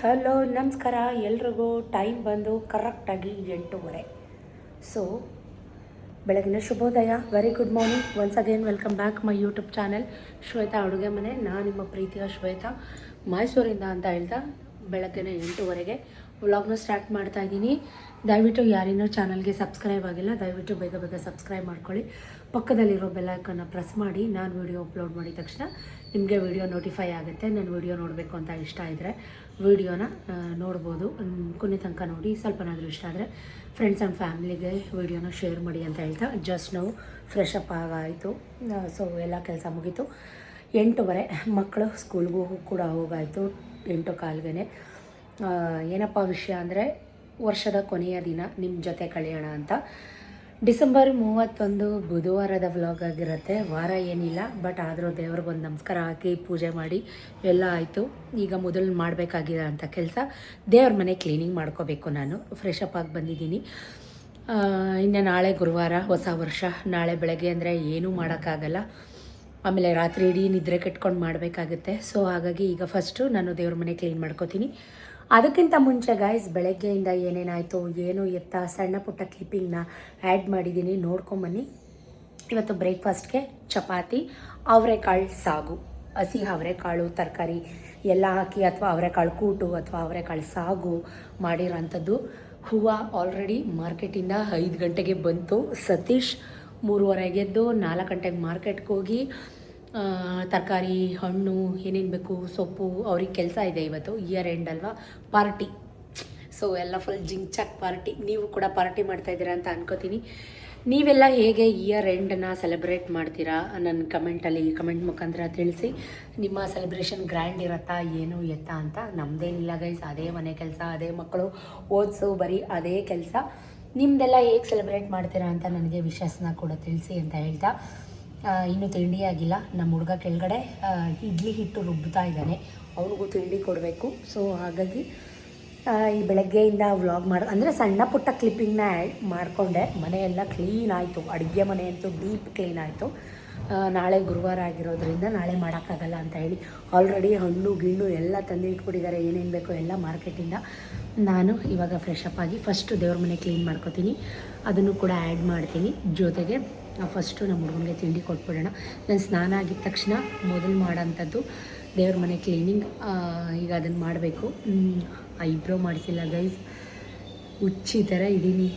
Hello ನಮಸ್ಕಾರ ಎಲ್ರಿಗೂ. Time ಬಂದು ಕರೆಕ್ಟಾಗಿ 8:30. ಸೊ ಬೆಳಗಿನ ಶುಭೋದಯ. Very good morning. Once again welcome back my YouTube channel Shweta ಅಡುಗೆ ಮನೆ. ನಾನು ನಿಮ್ಮ ಪ್ರೀತಿಯ ಶ್ವೇತಾ ಮೈಸೂರಿಂದ ಅಂತ ಹೇಳ್ತಾ ಬೆಳಗ್ಗೆನ 8:30ಗೆ ವ್ಲಾಗ್ನ ಸ್ಟಾರ್ಟ್ ಮಾಡ್ತಾ ಇದ್ದೀನಿ. ದಯವಿಟ್ಟು ಯಾರಿನ್ನೂ ಚಾನಲ್ಗೆ ಸಬ್ಸ್ಕ್ರೈಬ್ ಆಗಿಲ್ಲ, ದಯವಿಟ್ಟು ಬೇಗ ಬೇಗ ಸಬ್ಸ್ಕ್ರೈಬ್ ಮಾಡ್ಕೊಳ್ಳಿ. ಪಕ್ಕದಲ್ಲಿರೋ ಬೆಲ್ಲೈಕನ್ನ ಪ್ರೆಸ್ ಮಾಡಿ. ನಾನು ವೀಡಿಯೋ ಅಪ್ಲೋಡ್ ಮಾಡಿದ ತಕ್ಷಣ ನಿಮಗೆ ವೀಡಿಯೋ ನೋಟಿಫೈ ಆಗುತ್ತೆ. ನಾನು ವೀಡಿಯೋ ನೋಡಬೇಕು ಅಂತ ಇಷ್ಟ ಇದ್ದರೆ ವೀಡಿಯೋನ ನೋಡ್ಬೋದು. ಕೊನೆ ತನಕ ನೋಡಿ. ಸ್ವಲ್ಪನಾದರೂ ಇಷ್ಟ ಆದರೆ ಫ್ರೆಂಡ್ಸ್ ಆ್ಯಂಡ್ ಫ್ಯಾಮಿಲಿಗೆ ವೀಡಿಯೋನ ಶೇರ್ ಮಾಡಿ ಅಂತ ಹೇಳ್ತಾ ಜಸ್ಟ್ ನಾವು ಫ್ರೆಶ್ ಅಪ್ ಆಗಾಯಿತು. ಸೊ ಎಲ್ಲ ಕೆಲಸ ಮುಗೀತು. 8:30 ಮಕ್ಕಳು ಸ್ಕೂಲ್ಗೂ ಕೂಡ ಹೋಗಾಯಿತು. 8:15ಗೆ ಏನಪ್ಪ ವಿಷಯ ಅಂದರೆ ವರ್ಷದ ಕೊನೆಯ ದಿನ ನಿಮ್ಮ ಜೊತೆ ಕಳೆಯೋಣ ಅಂತ. ಡಿಸೆಂಬರ್ 31 ಬುಧವಾರದ ವ್ಲಾಗ್ ಆಗಿರುತ್ತೆ. ವಾರ ಏನಿಲ್ಲ, ಬಟ್ ಆದರೂ ದೇವ್ರಿಗೊಂದು ನಮಸ್ಕಾರ ಹಾಕಿ ಪೂಜೆ ಮಾಡಿ ಎಲ್ಲ ಆಯಿತು. ಈಗ ಮೊದಲು ಮಾಡಬೇಕಾಗಿದೆ ಅಂತ ಕೆಲಸ ದೇವ್ರ ಮನೆ ಕ್ಲೀನಿಂಗ್ ಮಾಡ್ಕೋಬೇಕು. ನಾನು ಫ್ರೆಶ್ ಅಪ್ ಆಗಿ ಬಂದಿದ್ದೀನಿ. ಇನ್ನು ನಾಳೆ ಗುರುವಾರ, ಹೊಸ ವರ್ಷ. ನಾಳೆ ಬೆಳಗ್ಗೆ ಅಂದರೆ ಏನೂ ಮಾಡೋಕ್ಕಾಗಲ್ಲ. ಆಮೇಲೆ ರಾತ್ರಿ ಇಡೀ ನಿದ್ರೆ ಕೆಟ್ಕೊಂಡು ಮಾಡಬೇಕಾಗುತ್ತೆ. ಸೊ ಹಾಗಾಗಿ ಈಗ ಫಸ್ಟು ನಾನು ದೇವ್ರ ಮನೆ ಕ್ಲೀನ್ ಮಾಡ್ಕೋತೀನಿ. ಅದಕ್ಕಿಂತ ಮುಂಚೆ ಗಾಯ್ಸ್, ಬೆಳಗ್ಗೆಯಿಂದ ಏನೇನಾಯಿತು ಏನು ಎತ್ತ ಸಣ್ಣ ಪುಟ್ಟ ಕ್ಲಿಪ್ಪಿಂಗ್ನ ಆ್ಯಡ್ ಮಾಡಿದ್ದೀನಿ, ನೋಡ್ಕೊಂಬನ್ನಿ. ಇವತ್ತು ಬ್ರೇಕ್ಫಾಸ್ಟ್ಗೆ ಚಪಾತಿ, ಅವರೆಕಾಳು ಸಾಗು, ಹಸಿ ಅವರೆಕಾಳು ತರಕಾರಿ ಎಲ್ಲ ಹಾಕಿ ಅಥವಾ ಅವರೆಕಾಳು ಕೂಟು ಅಥವಾ ಅವರೆಕಾಳು ಸಾಗು ಮಾಡಿರೋಂಥದ್ದು. ಹೂವು ಆಲ್ರೆಡಿ ಮಾರ್ಕೆಟಿಂದ 5 ಗಂಟೆಗೆ ಬಂತು. ಸತೀಶ್ 3:30 ಎದ್ದು 4 ಗಂಟೆಗೆ ಮಾರ್ಕೆಟ್ಗೆ ಹೋಗಿ ತರಕಾರಿ, ಹಣ್ಣು, ಏನೇನು ಬೇಕು, ಸೊಪ್ಪು, ಅವ್ರಿಗೆ ಕೆಲಸ ಇದೆ. ಇವತ್ತು ಇಯರ್ ಎಂಡ್ ಅಲ್ವಾ, ಪಾರ್ಟಿ. ಸೊ ಎಲ್ಲ ಫುಲ್ ಜಿಂಗ್ಚಾಕ್ ಪಾರ್ಟಿ. ನೀವು ಕೂಡ ಪಾರ್ಟಿ ಮಾಡ್ತಾಯಿದ್ದೀರಾ ಅಂತ ಅನ್ಕೋತೀನಿ. ನೀವೆಲ್ಲ ಹೇಗೆ ಇಯರ್ ಎಂಡನ್ನ ಸೆಲೆಬ್ರೇಟ್ ಮಾಡ್ತೀರಾ ನನ್ನ ಕಮೆಂಟ್ ಮುಖಾಂತರ ತಿಳಿಸಿ. ನಿಮ್ಮ ಸೆಲೆಬ್ರೇಷನ್ ಗ್ರ್ಯಾಂಡ್ ಇರುತ್ತಾ ಏನು ಎತ್ತಾ ಅಂತ. ನಮ್ಮದೇನಿಲ್ಲ ಗೈಸ್, ಅದೇ ಮನೆ ಕೆಲಸ, ಅದೇ ಮಕ್ಕಳು ಓದಿಸು, ಬರೀ ಅದೇ ಕೆಲಸ. ನಿಮ್ಮದೆಲ್ಲ ಹೇಗೆ ಸೆಲೆಬ್ರೇಟ್ ಮಾಡ್ತೀರಾ ಅಂತ ನನಗೆ ವಿಷಸ್ನ ಕೂಡ ತಿಳಿಸಿ ಅಂತ ಹೇಳ್ತಾ, ಇನ್ನೂ ತಿಂಡಿ ಆಗಿಲ್ಲ. ನಮ್ಮ ಹುಡುಗ ಕೆಳಗಡೆ ಇಡ್ಲಿ ಹಿಟ್ಟು ರುಬ್ತಾ ಇದ್ದಾನೆ, ಅವ್ರಿಗೂ ತಿಂಡಿ ಕೊಡಬೇಕು. ಸೊ ಹಾಗಾಗಿ ಈ ಬೆಳಗ್ಗೆಯಿಂದ ವ್ಲಾಗ್ ಅಂದರೆ ಸಣ್ಣ ಪುಟ್ಟ ಕ್ಲಿಪ್ಪಿಂಗ್ನ ಆ್ಯಡ್ ಮಾಡಿಕೊಂಡೆ. ಮನೆಯೆಲ್ಲ ಕ್ಲೀನ್ ಆಯಿತು. ಅಡುಗೆ ಮನೆ ಅಂತೂ ಡೀಪ್ ಕ್ಲೀನ್ ಆಯಿತು. ನಾಳೆ ಗುರುವಾರ ಆಗಿರೋದ್ರಿಂದ ನಾಳೆ ಮಾಡೋಕ್ಕಾಗಲ್ಲ ಅಂತ ಹೇಳಿ ಆಲ್ರೆಡಿ ಹಣ್ಣು ಗಿಣ್ಣು ಎಲ್ಲ ತಂದು ಇಟ್ಬಿಟ್ಟಿದ್ದಾರೆ, ಏನೇನು ಬೇಕೋ ಎಲ್ಲ ಮಾರ್ಕೆಟಿಂದ. ನಾನು ಇವಾಗ ಫ್ರೆಶ್ ಅಪ್ ಆಗಿ ಫಸ್ಟು ದೇವ್ರ ಮನೆ ಕ್ಲೀನ್ ಮಾಡ್ಕೋತೀನಿ, ಅದನ್ನು ಕೂಡ ಆ್ಯಡ್ ಮಾಡ್ತೀನಿ. ಜೊತೆಗೆ ಫಸ್ಟು ನಮ್ಮ ಹುಡುಗನಿಗೆ ತಿಂಡಿ ಕೊಟ್ಬಿಡೋಣ. ನಾನು ಸ್ನಾನ ಆಗಿದ ತಕ್ಷಣ ಮೊದಲು ಮಾಡೋಂಥದ್ದು ದೇವ್ರ ಮನೆ ಕ್ಲೀನಿಂಗ್. ಈಗ ಅದನ್ನು ಮಾಡಬೇಕು. ಐಬ್ರೋ ಮಾಡಿಸಿಲ್ಲ ಗೈಸ್, ಹುಚ್ಚಿ ಥರ ಇದ್ದೀನಿ.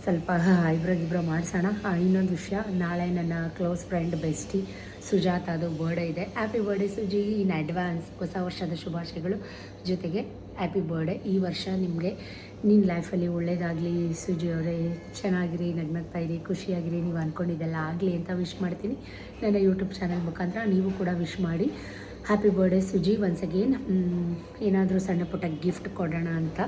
ಸ್ವಲ್ಪ ಐಬ್ರೋ ಮಾಡಿಸೋಣ. ಇನ್ನೊಂದು ವಿಷಯ, ನಾಳೆ ನನ್ನ ಕ್ಲೋಸ್ ಫ್ರೆಂಡ್ ಬೆಸ್ಟಿ ಸುಜಾತಾದು ಬರ್ಡೇ ಇದೆ. Happy birthday suji, in advance ಹೊಸ ವರ್ಷದ ಶುಭಾಶಯಗಳು. ಜೊತೆಗೆ ಹ್ಯಾಪಿ ಬರ್ಡೇ. ಈ ವರ್ಷ ನಿಮಗೆ ನಿನ್ನ ಲೈಫಲ್ಲಿ ಒಳ್ಳೇದಾಗಲಿ ಸುಜಿ ಅವರೇ, ಚೆನ್ನಾಗಿರಿ, ನಗ್ನಗ್ತಾ ಇರಿ, ಖುಷಿಯಾಗಿರಿ, ನೀವು ಅಂದ್ಕೊಂಡಿದ್ದೆಲ್ಲ ಆಗಲಿ ಅಂತ ವಿಶ್ ಮಾಡ್ತೀನಿ. ನನ್ನ ಯೂಟ್ಯೂಬ್ ಚಾನಲ್ ಮುಖಾಂತರ ನೀವು ಕೂಡ ವಿಶ್ ಮಾಡಿ. Happy birthday suji once again. ಏನಾದರೂ ಸಣ್ಣ ಪುಟ್ಟ ಗಿಫ್ಟ್ ಕೊಡೋಣ ಅಂತ.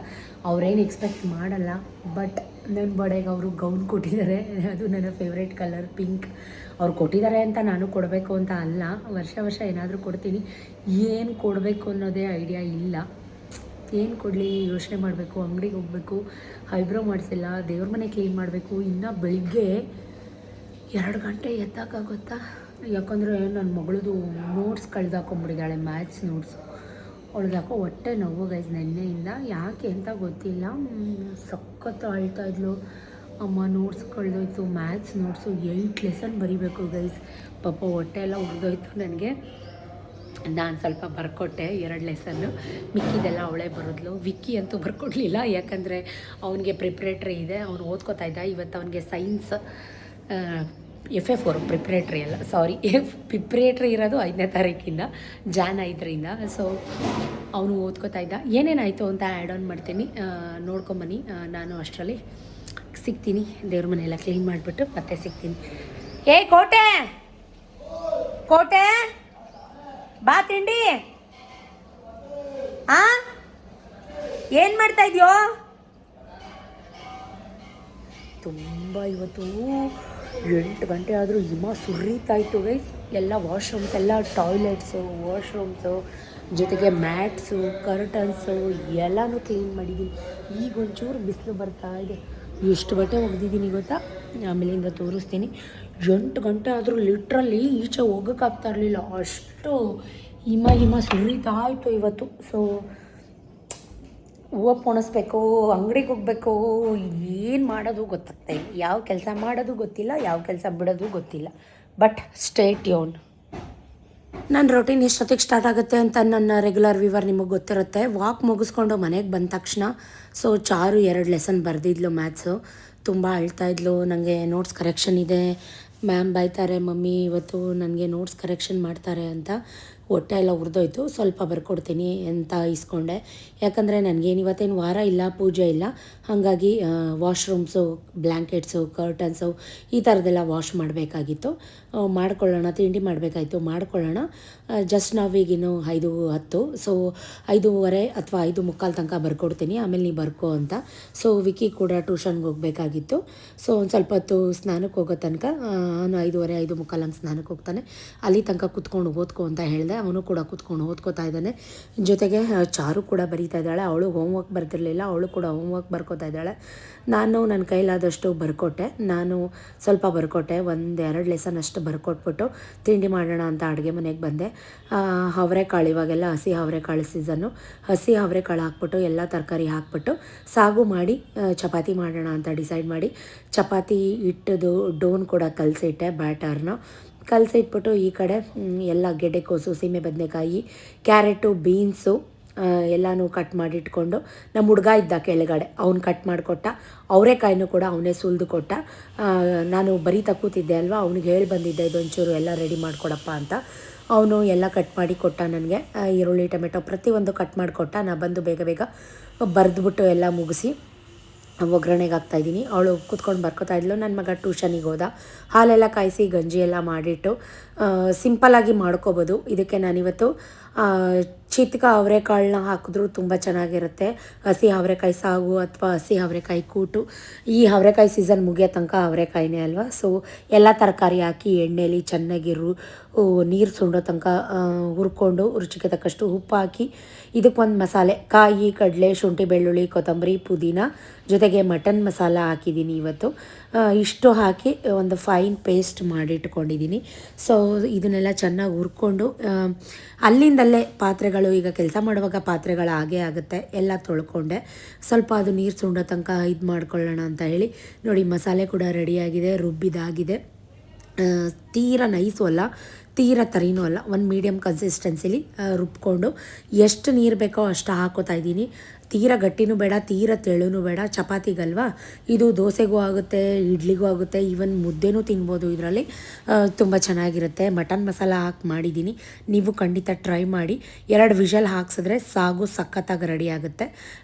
ಅವರೇನು ಎಕ್ಸ್ಪೆಕ್ಟ್ ಮಾಡಲ್ಲ, ಬಟ್ ನನ್ನ ಬರ್ಡೇಗೆ ಅವರು ಗೌನ್ ಕೊಟ್ಟಿದ್ದಾರೆ. ಅದು ನನ್ನ ಫೇವ್ರೇಟ್ ಕಲರ್ ಪಿಂಕ್. ಅವ್ರು ಕೊಟ್ಟಿದ್ದಾರೆ ಅಂತ ನಾನು ಕೊಡಬೇಕು ಅಂತ ಅಲ್ಲ, ವರ್ಷ ಏನಾದರೂ ಕೊಡ್ತೀನಿ. ಏನು ಕೊಡಬೇಕು ಅನ್ನೋದೇ ಐಡಿಯಾ ಇಲ್ಲ. ಏನು ಕೊಡಲಿ ಯೋಚನೆ ಮಾಡಬೇಕು. ಅಂಗಡಿಗೆ ಹೋಗಬೇಕು, ಐಬ್ರೋ ಮಾಡಿಸಿಲ್ಲ, ದೇವ್ರ ಮನೆ ಕ್ಲೀನ್ ಮಾಡಬೇಕು. ಇನ್ನು ಬೆಳಿಗ್ಗೆ 2 ಗಂಟೆ ಎದ್ದಕ್ಕಾಗುತ್ತಾ? ಯಾಕಂದರೆ ನನ್ನ ಮಗಳದು ನೋಟ್ಸ್ ಕಳೆದಾಕೊಂಬಿಟ್ಟಿದ್ದಾಳೆ, ಮ್ಯಾಥ್ಸ್ ನೋಟ್ಸು. ಅವಳಿಗೆ ಯಾಕೋ ಹೊಟ್ಟೆ ನೋವು ಗೈಸ್ ನೆನ್ನೆಯಿಂದ, ಯಾಕೆ ಅಂತ ಗೊತ್ತಿಲ್ಲ. ಸಖತ್ತು ಅಳ್ತಾಯಿದ್ಲು, ಅಮ್ಮ ನೋಟ್ಸ್ ಕಳೆದೋಯ್ತು, ಮ್ಯಾಥ್ಸ್ ನೋಟ್ಸು 8 ಲೆಸನ್ ಬರೀಬೇಕು ಗೈಸ್. ಪಾಪ ಹೊಟ್ಟೆ ಎಲ್ಲ ಉರಿದೋಯ್ತು ನನಗೆ. ನಾನು ಸ್ವಲ್ಪ ಬರ್ಕೊಟ್ಟೆ 2 ಲೆಸನ್ನು, ಮಿಕ್ಕಿದೆಲ್ಲ ಅವಳೇ ಬರೋದ್ಲು. ವಿಕ್ಕಿ ಅಂತೂ ಬರ್ಕೊಡ್ಲಿಲ್ಲ, ಯಾಕಂದರೆ ಅವನಿಗೆ ಪ್ರಿಪ್ರೇಟ್ರಿ ಇದೆ, ಅವನು ಓದ್ಕೋತಾ ಇದ್ದ. ಇವತ್ತು ಅವನಿಗೆ ಸೈನ್ಸ್ FA4 ಪ್ರಿಪ್ರೇಟ್ರಿ ಅಲ್ಲ, ಸಾರಿ, ಪ್ರಿಪ್ರೇಟ್ರಿ ಇರೋದು 5ನೇ ತಾರೀಕಿಂದ, ಜಾನ್ 5ರಿಂದ. ಸೊ ಅವನು ಓದ್ಕೋತಾ ಇದ್ದ. ಏನೇನಾಯಿತು ಅಂತ ಆ್ಯಡ್ ಆನ್ ಮಾಡ್ತೀನಿ, ನೋಡ್ಕೊಂಬನ್ನಿ. ನಾನು ಅಷ್ಟರಲ್ಲಿ ಸಿಗ್ತೀನಿ. ದೇವ್ರ ಮನೆಯೆಲ್ಲ ಕ್ಲೀನ್ ಮಾಡಿಬಿಟ್ಟು ಮತ್ತೆ ಸಿಗ್ತೀನಿ. ಏ ಕೋಟೆ ಬಾ, ತಿಂಡಿ ಏನು ಮಾಡ್ತಾ ಇದೆಯೋ? ತುಂಬ ಇವತ್ತು 8 ಗಂಟೆ ಆದರೂ ಹಿಮ ಸುರಿತಾಯಿತ್ತು ಗೈಸ್. ಎಲ್ಲ ವಾಶ್ರೂಮ್ಸ್, ಎಲ್ಲ ಟಾಯ್ಲೆಟ್ಸು, ವಾಶ್ರೂಮ್ಸು, ಜೊತೆಗೆ ಮ್ಯಾಟ್ಸು, ಕರ್ಟನ್ಸು ಎಲ್ಲನೂ ಕ್ಲೀನ್ ಮಾಡಿದ್ದೀನಿ. ಈಗ ಒಂಚೂರು ಬಿಸಿಲು ಬರ್ತಾ ಇದೆ. ಎಷ್ಟು ಬಟ್ಟೆ ಒಗೆದಿದ್ದೀನಿ ಗೊತ್ತಾ? ಆಮೇಲಿಂದ ತೋರಿಸ್ತೀನಿ. 8 ಗಂಟೆ ಆದರೂ ಲಿಟ್ರಲ್ಲಿ ಈಚೆ ಹೋಗೋಕ್ಕಾಗ್ತಾ ಇರಲಿಲ್ಲ, ಅಷ್ಟು ಹಿಮ ಸುರಿತಾ ಇತ್ತು ಇವತ್ತು. ಸೊ ಹೂವು ಪೋಣಿಸ್ಬೇಕು, ಅಂಗಡಿಗೆ ಹೋಗ್ಬೇಕು, ಏನು ಮಾಡೋದು ಗೊತ್ತಾಗ್ತಾ ಇಲ್ಲ, ಯಾವ ಕೆಲಸ ಮಾಡೋದು ಗೊತ್ತಿಲ್ಲ, ಯಾವ ಕೆಲಸ ಬಿಡೋದು ಗೊತ್ತಿಲ್ಲ. But stay tune. ನನ್ನ ರೊಟೀನ್ ಎಷ್ಟೊತ್ತಿಗೆ ಸ್ಟಾರ್ಟ್ ಆಗುತ್ತೆ ಅಂತ ನನ್ನ ರೆಗ್ಯುಲರ್ ವ್ಯೂವರ್ ನಿಮಗೆ ಗೊತ್ತಿರುತ್ತೆ. ವಾಕ್ ಮುಗಿಸ್ಕೊಂಡು ಮನೆಗೆ ಬಂದ ತಕ್ಷಣ ಚಾರು 2 ಲೆಸನ್ ಬರೆದಿದ್ಲು ಮ್ಯಾಥ್ಸು. ತುಂಬ ಅಳ್ತಾಯಿದ್ಲು, ನನಗೆ ನೋಟ್ಸ್ ಕರೆಕ್ಷನ್ ಇದೆ, ಮ್ಯಾಮ್ ಬೈತಾರೆ ಮಮ್ಮಿ ಇವತ್ತು ನನಗೆ ನೋಟ್ಸ್ ಕರೆಕ್ಷನ್ ಮಾಡ್ತಾರೆ ಅಂತ. ಹೊಟ್ಟೆ ಎಲ್ಲ ಉರಿದೋಯ್ತು, ಸ್ವಲ್ಪ ಬರ್ಕೊಡ್ತೀನಿ ಅಂತ ಇಸ್ಕೊಂಡೆ. ಯಾಕಂದರೆ ನನಗೇನು ಇವತ್ತೇನು ವಾರ ಇಲ್ಲ, ಪೂಜೆ ಇಲ್ಲ, ಹಾಗಾಗಿ ವಾಶ್ರೂಮ್ಸು, ಬ್ಲ್ಯಾಂಕೆಟ್ಸು, ಕರ್ಟನ್ಸು ಈ ಥರದ್ದೆಲ್ಲ ವಾಶ್ ಮಾಡಬೇಕಾಗಿತ್ತು. ಮಾಡ್ಕೊಳ್ಳೋಣ, ತಿಂಡಿ ಮಾಡಬೇಕಾಯಿತು, ಮಾಡ್ಕೊಳ್ಳೋಣ. ಜಸ್ಟ್ ನಾವೀಗಿನ್ನು 5:10, ಸೊ 5:15 ಅಥವಾ 5:45 ತನಕ ಬರ್ಕೊಡ್ತೀನಿ, ಆಮೇಲೆ ನೀವು ಬರ್ಕೋ ಅಂತ. ಸೊ ವಿಕಿ ಕೂಡ ಟ್ಯೂಷನ್ಗೆ ಹೋಗಬೇಕಾಗಿತ್ತು. ಸೊ ಒಂದು ಸ್ವಲ್ಪ ಹೊತ್ತು ಸ್ನಾನಕ್ಕೆ ಹೋಗೋ ತನಕ ಅವನು 5:15, 5:45 ಹಂಗೆ ಸ್ನಾನಕ್ಕೆ ಹೋಗ್ತಾನೆ. ಅಲ್ಲಿ ತನಕ ಕೂತ್ಕೊಂಡು ಓದ್ಕೊ ಅಂತ ಹೇಳಿದೆ. ಅವನು ಕೂಡ ಕೂತ್ಕೊಂಡು ಓದ್ಕೋತಾ ಇದ್ದಾನೆ. ಜೊತೆಗೆ ಚಾರು ಕೂಡ ಬರೀತಾ ಇದ್ದಾಳೆ. ಅವಳು ಹೋಮ್ವರ್ಕ್ ಬರ್ತಿರಲಿಲ್ಲ, ಅವಳು ಕೂಡ ಹೋಮ್ವರ್ಕ್ ಬರ್ಕೋತಾ ಇದ್ದಾಳೆ. ನಾನು ನನ್ನ ಕೈಲಾದಷ್ಟು ಬರ್ಕೊಟ್ಟೆ. ನಾನು ಸ್ವಲ್ಪ ಬರ್ಕೊಟ್ಟೆ, 1-2 ಲೆಸನ್ ಅಷ್ಟು ಬರ್ಕೊಟ್ಬಿಟ್ಟು ತಿಂಡಿ ಮಾಡೋಣ ಅಂತ ಅಡುಗೆ ಮನೆಗೆ ಬಂದೆ. ಅವರೆಕಾಳು, ಇವಾಗೆಲ್ಲ ಹಸಿ ಅವರೆಕಾಳು ಸೀಸನ್ನು. ಹಸಿ ಅವರೆಕಾಳು ಹಾಕ್ಬಿಟ್ಟು ಎಲ್ಲ ತರಕಾರಿ ಹಾಕ್ಬಿಟ್ಟು ಸಾಗು ಮಾಡಿ ಚಪಾತಿ ಮಾಡೋಣ ಅಂತ ಡಿಸೈಡ್ ಮಾಡಿ ಚಪಾತಿ ಹಿಟ್ಟದು ಡೋನ್ ಕೂಡ ಕಲಸಿಟ್ಟೆ, ಬ್ಯಾಟರ್ನ ಕಲಸಿಟ್ಬಿಟ್ಟು ಈ ಕಡೆ ಎಲ್ಲ ಗೆಡ್ಡೆಕೋಸು, ಸೀಮೆ ಬದನೆಕಾಯಿ, ಕ್ಯಾರೆಟು, ಬೀನ್ಸು ಎಲ್ಲನೂ ಕಟ್ ಮಾಡಿಟ್ಕೊಂಡು ನಮ್ಮ ಹುಡುಗ ಇದ್ದ ಕೆಳಗಡೆ, ಅವ್ನು ಕಟ್ ಮಾಡಿಕೊಟ್ಟ. ಅವರೆಕಾಯಿನೂ ಕೂಡ ಅವನೇ ಸುಲಿದು ಕೊಟ್ಟ. ನಾನು ಬರೀತಾ ಕೂತಿದ್ದೆ ಅಲ್ವಾ, ಅವ್ನಿಗೆ ಹೇಳಿ ಬಂದಿದ್ದೆ ಇದೊಂಚೂರು ಎಲ್ಲ ರೆಡಿ ಮಾಡಿಕೊಡಪ್ಪ ಅಂತ. ಅವನು ಎಲ್ಲ ಕಟ್ ಮಾಡಿ ಕೊಟ್ಟ ನನಗೆ. ಈರುಳ್ಳಿ, ಟೊಮೆಟೊ ಪ್ರತಿಯೊಂದು ಕಟ್ ಮಾಡಿಕೊಟ್ಟ. ನಾನು ಬಂದು ಬೇಗ ಬೇಗ ಬರೆದ್ಬಿಟ್ಟು ಎಲ್ಲ ಮುಗಿಸಿ ಒಗ್ಗರಣೆಗೆ ಹಾಕ್ತಾಯಿದ್ದೀನಿ. ಅವಳು ಕೂತ್ಕೊಂಡು ಬರ್ಕೋತಾ ಇದ್ಲು. ನನ್ನ ಮಗ ಟ್ಯೂಷನಿಗೆ ಹೋದ. ಹಾಲೆಲ್ಲ ಕಾಯಿಸಿ ಗಂಜಿ ಎಲ್ಲ ಮಾಡಿಟ್ಟು ಸಿಂಪಲ್ಲಾಗಿ ಮಾಡ್ಕೋಬೋದು. ಇದಕ್ಕೆ ನಾನಿವತ್ತು ಚಿತ್ಕ ಅವರೆಕಾಳನ್ನ ಹಾಕಿದ್ರೂ ತುಂಬ ಚೆನ್ನಾಗಿರುತ್ತೆ. ಹಸಿ ಅವರೆಕಾಯಿ ಸಾಗು ಅಥವಾ ಹಸಿ ಅವರೆಕಾಯಿ ಕೂಟು. ಈ ಅವರೆಕಾಯಿ ಸೀಸನ್ ಮುಗಿಯೋ ತನಕ ಅವರೆಕಾಯಿನೇ ಅಲ್ವಾ. ಸೊ ಎಲ್ಲ ತರಕಾರಿ ಹಾಕಿ ಎಣ್ಣೆಲಿ ಚೆನ್ನಾಗಿ ನೀರು ಸುಂಡೋ ತನಕ ಹುರ್ಕೊಂಡು ರುಚಿಗೆ ತಕ್ಕಷ್ಟು ಉಪ್ಪು ಹಾಕಿ ಇದಕ್ಕೊಂದು ಮಸಾಲೆ, ಕಾಯಿ, ಕಡಲೆ, ಶುಂಠಿ, ಬೆಳ್ಳುಳ್ಳಿ, ಕೊತ್ತಂಬರಿ, ಪುದೀನ, ಜೊತೆಗೆ ಮಟನ್ ಮಸಾಲ ಹಾಕಿದ್ದೀನಿ ಇವತ್ತು. ಇಷ್ಟು ಹಾಕಿ ಒಂದು ಫೈನ್ ಪೇಸ್ಟ್ ಮಾಡಿಟ್ಕೊಂಡಿದ್ದೀನಿ. ಸೊ ಇದನ್ನೆಲ್ಲ ಚೆನ್ನಾಗಿ ಹುರ್ಕೊಂಡು ಅಲ್ಲಿಂದಲ್ಲೇ ಪಾತ್ರೆಗಳು, ಈಗ ಕೆಲಸ ಮಾಡುವಾಗ ಪಾತ್ರೆಗಳು ಹಾಗೇ ಆಗುತ್ತೆ, ಎಲ್ಲ ತೊಳ್ಕೊಂಡೆ. ಸ್ವಲ್ಪ ಅದು ನೀರು ಸುಂಡೋ ತನಕ ಇದು ಮಾಡ್ಕೊಳ್ಳೋಣ ಅಂತ ಹೇಳಿ ನೋಡಿ, ಮಸಾಲೆ ಕೂಡ ರೆಡಿಯಾಗಿದೆ, ರುಬ್ಬಿದಾಗಿದೆ. ತೀರ ನೈಸು ಅಲ್ಲ, ತೀರ ತರಿನೂ ಅಲ್ಲ, ಒಂದು ಮೀಡಿಯಮ್ ಕನ್ಸಿಸ್ಟೆನ್ಸಿಲಿ ರುಬ್ಕೊಂಡು ಎಷ್ಟು ನೀರು ಬೇಕೋ ಅಷ್ಟು ಹಾಕೋತಾ ಇದ್ದೀನಿ. ತೀರ ಗಟ್ಟಿನೂ ಬೇಡ, ತೀರ ತೆಳುನೂ ಬೇಡ. ಚಪಾತಿಗಲ್ವಾ ಇದು, ದೋಸೆಗೂ ಆಗುತ್ತೆ, ಇಡ್ಲಿಗೂ ಆಗುತ್ತೆ, ಈವನ್ ಮುದ್ದೆನೂ ತಿನ್ಬೋದು ಇದರಲ್ಲಿ. ತುಂಬ ಚೆನ್ನಾಗಿರುತ್ತೆ. ಮಟನ್ ಮಸಾಲ ಹಾಕಿ ಮಾಡಿದ್ದೀನಿ, ನೀವು ಖಂಡಿತ ಟ್ರೈ ಮಾಡಿ. 2 ವಿಷಲ್ ಹಾಕ್ಸಿದ್ರೆ ಸಾಗು ಸಖತ್ತಾಗಿ ರೆಡಿ ಆಗುತ್ತೆ.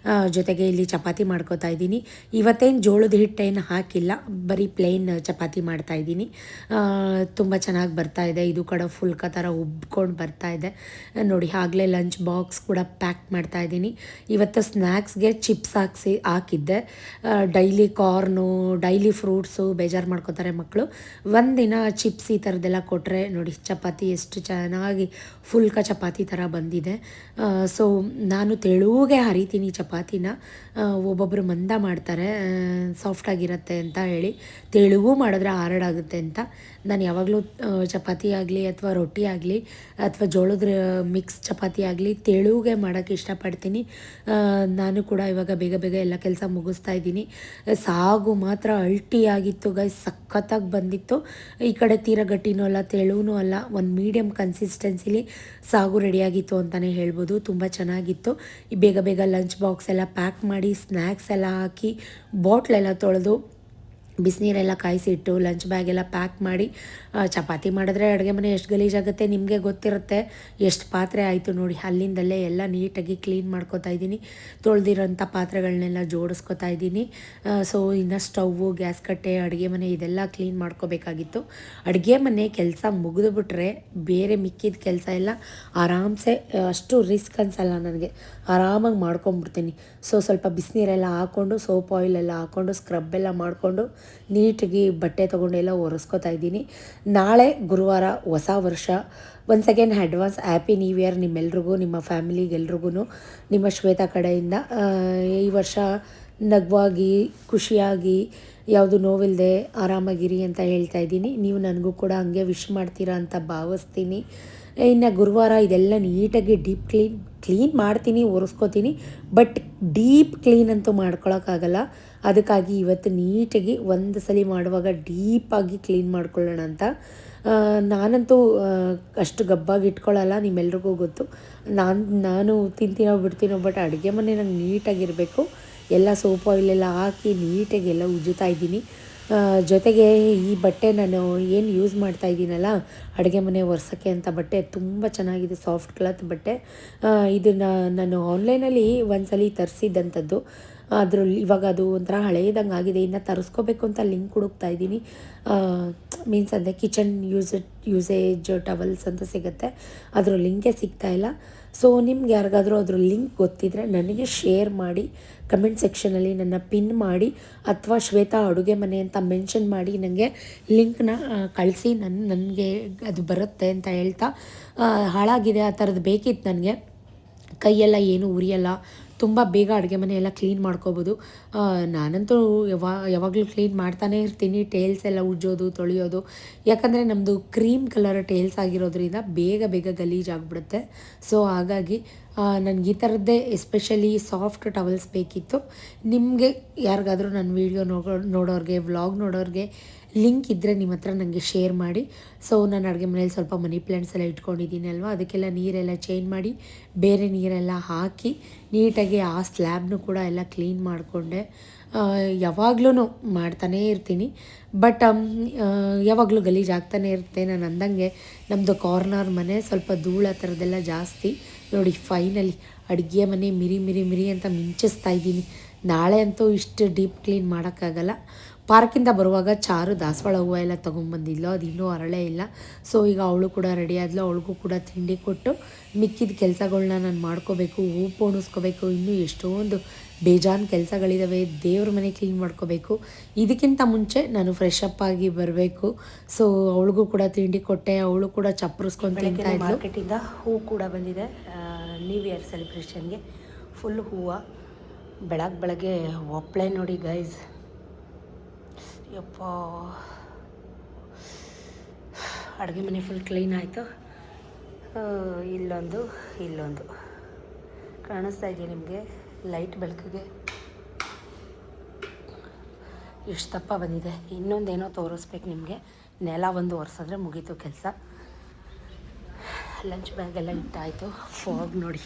ಜೊತೆಗೆ ಇಲ್ಲಿ ಚಪಾತಿ ಮಾಡ್ಕೋತಾ ಇದ್ದೀನಿ. ಇವತ್ತೇನು ಜೋಳದ ಹಿಟ್ಟೇನು ಹಾಕಿಲ್ಲ, ಬರೀ ಪ್ಲೇನ್ ಚಪಾತಿ ಮಾಡ್ತಾಯಿದ್ದೀನಿ. ತುಂಬ ಚೆನ್ನಾಗಿ ಬರ್ತಾಯಿದೆ. ಇದು ಕೂಡ ಫುಲ್ಕ ಥರ ಉಬ್ಕೊಂಡು ಬರ್ತಾಯಿದೆ ನೋಡಿ. ಆಗಲೇ ಲಂಚ್ ಬಾಕ್ಸ್ ಕೂಡ ಪ್ಯಾಕ್ ಮಾಡ್ತಾಯಿದ್ದೀನಿ. ಇವತ್ತು ಸ್ನ್ಯಾಕ್ಸ್ಗೆ ಚಿಪ್ಸ್ ಹಾಕಿದ್ದೆ. ಡೈಲಿ ಕಾರ್ನು, ಡೈಲಿ ಫ್ರೂಟ್ಸು ಬೇಜಾರು ಮಾಡ್ಕೋತಾರೆ ಮಕ್ಕಳು. ಒಂದಿನ ಚಿಪ್ಸ್ ಈ ಥರದ್ದೆಲ್ಲ ಕೊಟ್ಟರೆ ನೋಡಿ, ಚಪಾತಿ ಎಷ್ಟು ಚೆನ್ನಾಗಿ ಫುಲ್ಕ ಚಪಾತಿ ಥರ ಬಂದಿದೆ. ಸೊ ನಾನು ತೆಳುಗೆ ಹರಿತೀನಿ ಚಪಾತಿನ. ಒಬ್ಬೊಬ್ಬರು ಮಂದ ಮಾಡ್ತಾರೆ, ಸಾಫ್ಟಾಗಿರುತ್ತೆ ಅಂತ ಹೇಳಿ. ತೆಳುಗೂ ಮಾಡಿದ್ರೆ ಹಾರ್ಡಾಗುತ್ತೆ ಅಂತ ನಾನು ಯಾವಾಗಲೂ ಚಪಾತಿ ಆಗಲಿ ಅಥವಾ ರೊಟ್ಟಿ ಆಗಲಿ ಅಥವಾ ಜೋಳದ ಮಿಕ್ಸ್ ಚಪಾತಿ ಆಗಲಿ ತೆಳುಗೆ ಮಾಡೋಕ್ಕೆ ಇಷ್ಟಪಡ್ತೀನಿ. ನಾನು ಕೂಡ ಇವಾಗ ಬೇಗ ಬೇಗ ಎಲ್ಲ ಕೆಲಸ ಮುಗಿಸ್ತಾ ಇದ್ದೀನಿ. ಸಾಗು ಮಾತ್ರ ಅಲ್ಟಿಯಾಗಿತ್ತು ಗೈಸ್, ಸಖತ್ತಾಗಿ ಬಂದಿತ್ತು. ಈ ಕಡೆ ತೀರ ಗಟ್ಟಿನೂ ಅಲ್ಲ, ತೆಳುವೂ ಅಲ್ಲ, ಒಂದು ಮೀಡಿಯಮ್ ಕನ್ಸಿಸ್ಟೆನ್ಸಿಲಿ ಸಾಗು ರೆಡಿಯಾಗಿತ್ತು ಅಂತಲೇ ಹೇಳ್ಬೋದು. ತುಂಬ ಚೆನ್ನಾಗಿತ್ತು. ಬೇಗ ಬೇಗ ಲಂಚ್ ಬಾಕ್ಸ್ ಎಲ್ಲ ಪ್ಯಾಕ್ ಮಾಡಿ, ಸ್ನ್ಯಾಕ್ಸ್ ಎಲ್ಲ ಹಾಕಿ, ಬಾಟ್ಲೆಲ್ಲ ತೊಳೆದು, ಬಿಸಿನೀರೆಲ್ಲ ಕಾಯಿಸಿಟ್ಟು, ಲಂಚ್ ಬ್ಯಾಗೆಲ್ಲ ಪ್ಯಾಕ್ ಮಾಡಿ, ಚಪಾತಿ ಮಾಡಿದ್ರೆ ಅಡುಗೆ ಮನೆ ಎಷ್ಟು ಗಲೀಜಾಗುತ್ತೆ ನಿಮಗೆ ಗೊತ್ತಿರುತ್ತೆ. ಎಷ್ಟು ಪಾತ್ರೆ ಆಯಿತು ನೋಡಿ. ಅಲ್ಲಿಂದಲೇ ಎಲ್ಲ ನೀಟಾಗಿ ಕ್ಲೀನ್ ಮಾಡ್ಕೋತಾ ಇದ್ದೀನಿ. ತೊಳೆದಿರೋಂಥ ಪಾತ್ರೆಗಳನ್ನೆಲ್ಲ ಜೋಡಿಸ್ಕೊತಾ ಇದ್ದೀನಿ. ಸೊ ಇನ್ನು ಸ್ಟವ್ವು, ಗ್ಯಾಸ್ ಕಟ್ಟೆ, ಅಡುಗೆ ಮನೆ ಇದೆಲ್ಲ ಕ್ಲೀನ್ ಮಾಡ್ಕೋಬೇಕಾಗಿತ್ತು. ಅಡುಗೆ ಮನೆ ಕೆಲಸ ಮುಗಿದುಬಿಟ್ರೆ ಬೇರೆ ಮಿಕ್ಕಿದ ಕೆಲಸ ಎಲ್ಲ ಆರಾಮ್ಸೆ, ಅಷ್ಟು ರಿಸ್ಕ್ ಅನಿಸಲ್ಲ ನನಗೆ, ಆರಾಮಾಗಿ ಮಾಡ್ಕೊಂಬಿಡ್ತೀನಿ. ಸೊ ಸ್ವಲ್ಪ ಬಿಸಿನೀರೆಲ್ಲ ಹಾಕ್ಕೊಂಡು, ಸೋಪ್ ಆಯಿಲ್ ಎಲ್ಲ ಹಾಕ್ಕೊಂಡು, ಸ್ಕ್ರಬ್ ಎಲ್ಲ ಮಾಡಿಕೊಂಡು ನೀಟಾಗಿ ಬಟ್ಟೆ ತೊಗೊಂಡು ಎಲ್ಲ ಒರೆಸ್ಕೊತಾ ಇದ್ದೀನಿ. ನಾಳೆ ಗುರುವಾರ, ಹೊಸ ವರ್ಷ. Once again advance happy new year ನಿಮ್ಮೆಲ್ರಿಗೂ, ನಿಮ್ಮ ಫ್ಯಾಮಿಲಿಗೆಲ್ರಿಗೂ ನಿಮ್ಮ ಶ್ವೇತಾ ಕಡೆಯಿಂದ. ಈ ವರ್ಷ ನಗ್ವಾಗಿ, ಖುಷಿಯಾಗಿ, ಯಾವುದು ನೋವಿಲ್ಲದೆ ಆರಾಮಾಗಿರಿ ಅಂತ ಹೇಳ್ತಾ ಇದ್ದೀನಿ. ನೀವು ನನಗೂ ಕೂಡ ಹಂಗೆ ವಿಶ್ ಮಾಡ್ತೀರಾ ಅಂತ ಭಾವಿಸ್ತೀನಿ. ಇನ್ನು ಗುರುವಾರ ಇದೆಲ್ಲ ನೀಟಾಗಿ ಡೀಪ್ ಕ್ಲೀನ್ ಮಾಡ್ತೀನಿ, ಒರೆಸ್ಕೋತೀನಿ. ಬಟ್ ಡೀಪ್ ಕ್ಲೀನ್ ಅಂತೂ ಮಾಡ್ಕೊಳಕ್ಕಾಗಲ್ಲ. ಅದಕ್ಕಾಗಿ ಇವತ್ತು ನೀಟಾಗಿ ಒಂದು ಸಲ ಮಾಡುವಾಗ ಡೀಪಾಗಿ ಕ್ಲೀನ್ ಮಾಡ್ಕೊಳ್ಳೋಣ ಅಂತ. ನಾನಂತೂ ಅಷ್ಟು ಗಬ್ಬಾಗಿ ಇಟ್ಕೊಳ್ಳಲ್ಲ, ನಿಮ್ಮೆಲ್ರಿಗೂ ಗೊತ್ತು. ನಾನು ತಿಂತೀನೋ ಬಿಡ್ತೀನೋ, ಬಟ್ ಅಡುಗೆ ಮನೆ ನಂಗೆ ನೀಟಾಗಿರಬೇಕು. ಎಲ್ಲ ಸೋಪ್ ಆಯಿಲೆಲ್ಲ ಹಾಕಿ ನೀಟಾಗಿ ಎಲ್ಲ ಉಜ್ಜುತ್ತಾ ಇದ್ದೀನಿ. ಜೊತೆಗೆ ಈ ಬಟ್ಟೆ ನಾನು ಏನು ಯೂಸ್ ಮಾಡ್ತಾ ಇದ್ದೀನಲ್ಲ ಅಡುಗೆ ಮನೆ ಒರೆಸೋಕ್ಕೆ ಅಂತ ಬಟ್ಟೆ ತುಂಬ ಚೆನ್ನಾಗಿದೆ, ಸಾಫ್ಟ್ ಕ್ಲಾತ್ ಬಟ್ಟೆ. ಇದನ್ನು ನಾನು ಆನ್ಲೈನಲ್ಲಿ ಒಂದು ಸಲ ತರಿಸಿದ್ದಂಥದ್ದು. ಅದರಲ್ಲಿ ಇವಾಗ ಅದು ಒಂಥರ ಹಳೆಯದಂಗೆ ಆಗಿದೆ. ಇನ್ನು ತರಿಸ್ಕೋಬೇಕು ಅಂತ ಲಿಂಕ್ ಹುಡುಕ್ತಾ ಇದ್ದೀನಿ. ಮೀನ್ಸ್ ಅಂದರೆ ಕಿಚನ್ ಯೂಸೇಜ್ ಟವಲ್ಸ್ ಅಂತ ಸಿಗುತ್ತೆ, ಅದ್ರ ಲಿಂಕೇ ಸಿಗ್ತಾಯಿಲ್ಲ. ಸೊ ನಿಮ್ಗೆ ಯಾರಿಗಾದರೂ ಅದ್ರ ಲಿಂಕ್ ಗೊತ್ತಿದ್ದರೆ ನನಗೆ ಶೇರ್ ಮಾಡಿ, ಕಮೆಂಟ್ ಸೆಕ್ಷನಲ್ಲಿ ನನ್ನ ಪಿನ್ ಮಾಡಿ, ಅಥವಾ ಶ್ವೇತಾ ಅಡುಗೆ ಮನೆ ಅಂತ ಮೆನ್ಷನ್ ಮಾಡಿ ನನಗೆ ಲಿಂಕ್ನ ಕಳಿಸಿ. ನನಗೆ ಅದು ಬರುತ್ತೆ ಅಂತ ಹೇಳ್ತಾ, ಹಾಳಾಗಿದೆ ಆ ಥರದ್ದು ಬೇಕಿತ್ತು ನನಗೆ. ಕೈಯೆಲ್ಲ ಏನೂ ಉರಿಯಲ್ಲ, ತುಂಬ ಬೇಗ ಅಡುಗೆ ಮನೆ ಎಲ್ಲ ಕ್ಲೀನ್ ಮಾಡ್ಕೋಬೋದು. ನಾನಂತೂ ಯಾವಾಗಲೂ ಕ್ಲೀನ್ ಮಾಡ್ತಾನೇ ಇರ್ತೀನಿ. ಟೇಲ್ಸ್ ಎಲ್ಲ ಉಜ್ಜೋದು, ತೊಳೆಯೋದು. ಯಾಕಂದರೆ ನಮ್ಮದು ಕ್ರೀಮ್ ಕಲರ್ ಟೇಲ್ಸ್ ಆಗಿರೋದ್ರಿಂದ ಬೇಗ ಬೇಗ ಗಲೀಜಾಗ್ಬಿಡುತ್ತೆ. ಸೊ ಹಾಗಾಗಿ ನನಗೆ ಈ ಥರದ್ದೇ ಎಸ್ಪೆಷಲಿ ಸಾಫ್ಟ್ ಟವಲ್ಸ್ ಬೇಕಿತ್ತು. ನಿಮಗೆ ಯಾರಿಗಾದರೂ ನನ್ನ ವೀಡಿಯೋ ನೋಡೋರಿಗೆ, ವ್ಲಾಗ್ ನೋಡೋರಿಗೆ ಲಿಂಕ್ ಇದ್ದರೆ ನಿಮ್ಮ ಹತ್ರ ನನಗೆ ಶೇರ್ ಮಾಡಿ. ಸೊ ನಾನು ಅಡುಗೆ ಮನೇಲಿ ಸ್ವಲ್ಪ ಮನಿ ಪ್ಲ್ಯಾಂಟ್ಸ್ ಎಲ್ಲ ಇಟ್ಕೊಂಡಿದ್ದೀನಿ ಅಲ್ವಾ, ಅದಕ್ಕೆಲ್ಲ ನೀರೆಲ್ಲ ಚೇಂಜ್ ಮಾಡಿ ಬೇರೆ ನೀರೆಲ್ಲ ಹಾಕಿ ನೀಟಾಗಿ ಆ ಸ್ಲ್ಯಾಬ್ನು ಕೂಡ ಎಲ್ಲ ಕ್ಲೀನ್ ಮಾಡಿಕೊಂಡೆ. ಯಾವಾಗಲೂ ಮಾಡ್ತಾನೇ ಇರ್ತೀನಿ, ಬಟ್ ಯಾವಾಗಲೂ ಗಲೀಜಾಗ್ತಾನೆ ಇರುತ್ತೆ. ನಾನು ಅಂದಂಗೆ ನಮ್ಮದು ಕಾರ್ನರ್ ಮನೆ ಸ್ವಲ್ಪ ಧೂಳು ಆ ಥರದ್ದೆಲ್ಲ ಜಾಸ್ತಿ. ನೋಡಿ ಫೈನಲಿ ಅಡುಗೆ ಮನೆ ಮಿರಿ ಅಂತ ಮಿಂಚಿಸ್ತಾ ಇದ್ದೀನಿ. ನಾಳೆ ಅಂತೂ ಇಷ್ಟು ಡೀಪ್ ಕ್ಲೀನ್ ಮಾಡೋಕ್ಕಾಗಲ್ಲ. ಪಾರ್ಕಿಂದ ಬರುವಾಗ ಚಾರು ದಾಸವಾಳ ಹೂವು ಎಲ್ಲ ತೊಗೊಂಬಂದಿದ್ಲು, ಅದು ಇನ್ನೂ ಅರಳೇ ಇಲ್ಲ. ಸೊ ಈಗ ಅವಳು ಕೂಡ ರೆಡಿ ಆದ್ಲು, ಅವಳಿಗೂ ಕೂಡ ತಿಂಡಿ ಕೊಟ್ಟು ಮಿಕ್ಕಿದ ಕೆಲಸಗಳ್ನ ನಾನು ಮಾಡ್ಕೋಬೇಕು. ಹೂವು ಪೋಣಿಸ್ಕೋಬೇಕು, ಇನ್ನೂ ಎಷ್ಟೊಂದು ಬೇಜಾನ್ ಕೆಲಸಗಳಿದ್ದಾವೆ. ದೇವ್ರ ಮನೆ ಕ್ಲೀನ್ ಮಾಡ್ಕೋಬೇಕು. ಇದಕ್ಕಿಂತ ಮುಂಚೆ ನಾನು ಫ್ರೆಶ್ ಅಪ್ ಆಗಿ ಬರಬೇಕು. ಸೊ ಅವಳಿಗೂ ಕೂಡ ತಿಂಡಿ ಕೊಟ್ಟೆ, ಅವಳು ಕೂಡ ಚಪ್ಪರಿಸ್ಕೊಂಡು ತಿಂತಾ ಇದ್ಲು. ಮಾರ್ಕೆಟಿಂದ ಹೂವು ಕೂಡ ಬಂದಿದೆ ನ್ಯೂ ಇಯರ್ ಸೆಲೆಬ್ರೇಷನ್ಗೆ. ಫುಲ್ ಹೂವು ಬೆಳಗ್ಗೆ ಒಪ್ಪಳೆ ನೋಡಿ ಗೈಸ್. ಯಪ್ಪ, ಅಡುಗೆ ಮನೆ ಫುಲ್ ಕ್ಲೀನ್ ಆಯಿತು. ಇಲ್ಲೊಂದು ಕಾಣಿಸ್ತಾ ಇದೆಯಾ ನಿಮಗೆ ಲೈಟ್ ಬೆಳಕಿಗೆ? ಎಷ್ಟು ದಪ್ಪ ಬಂದಿದೆ. ಇನ್ನೊಂದೇನೋ ತೋರಿಸ್ಬೇಕು ನಿಮಗೆ. ನೆಲ ಒಂದು ಒರೆಸಿದ್ರೆ ಮುಗೀತು ಕೆಲಸ. ಲಂಚ್ ಬ್ಯಾಗೆಲ್ಲ ಇಟ್ಟಾಯಿತು. ಫಾಗ್ ನೋಡಿ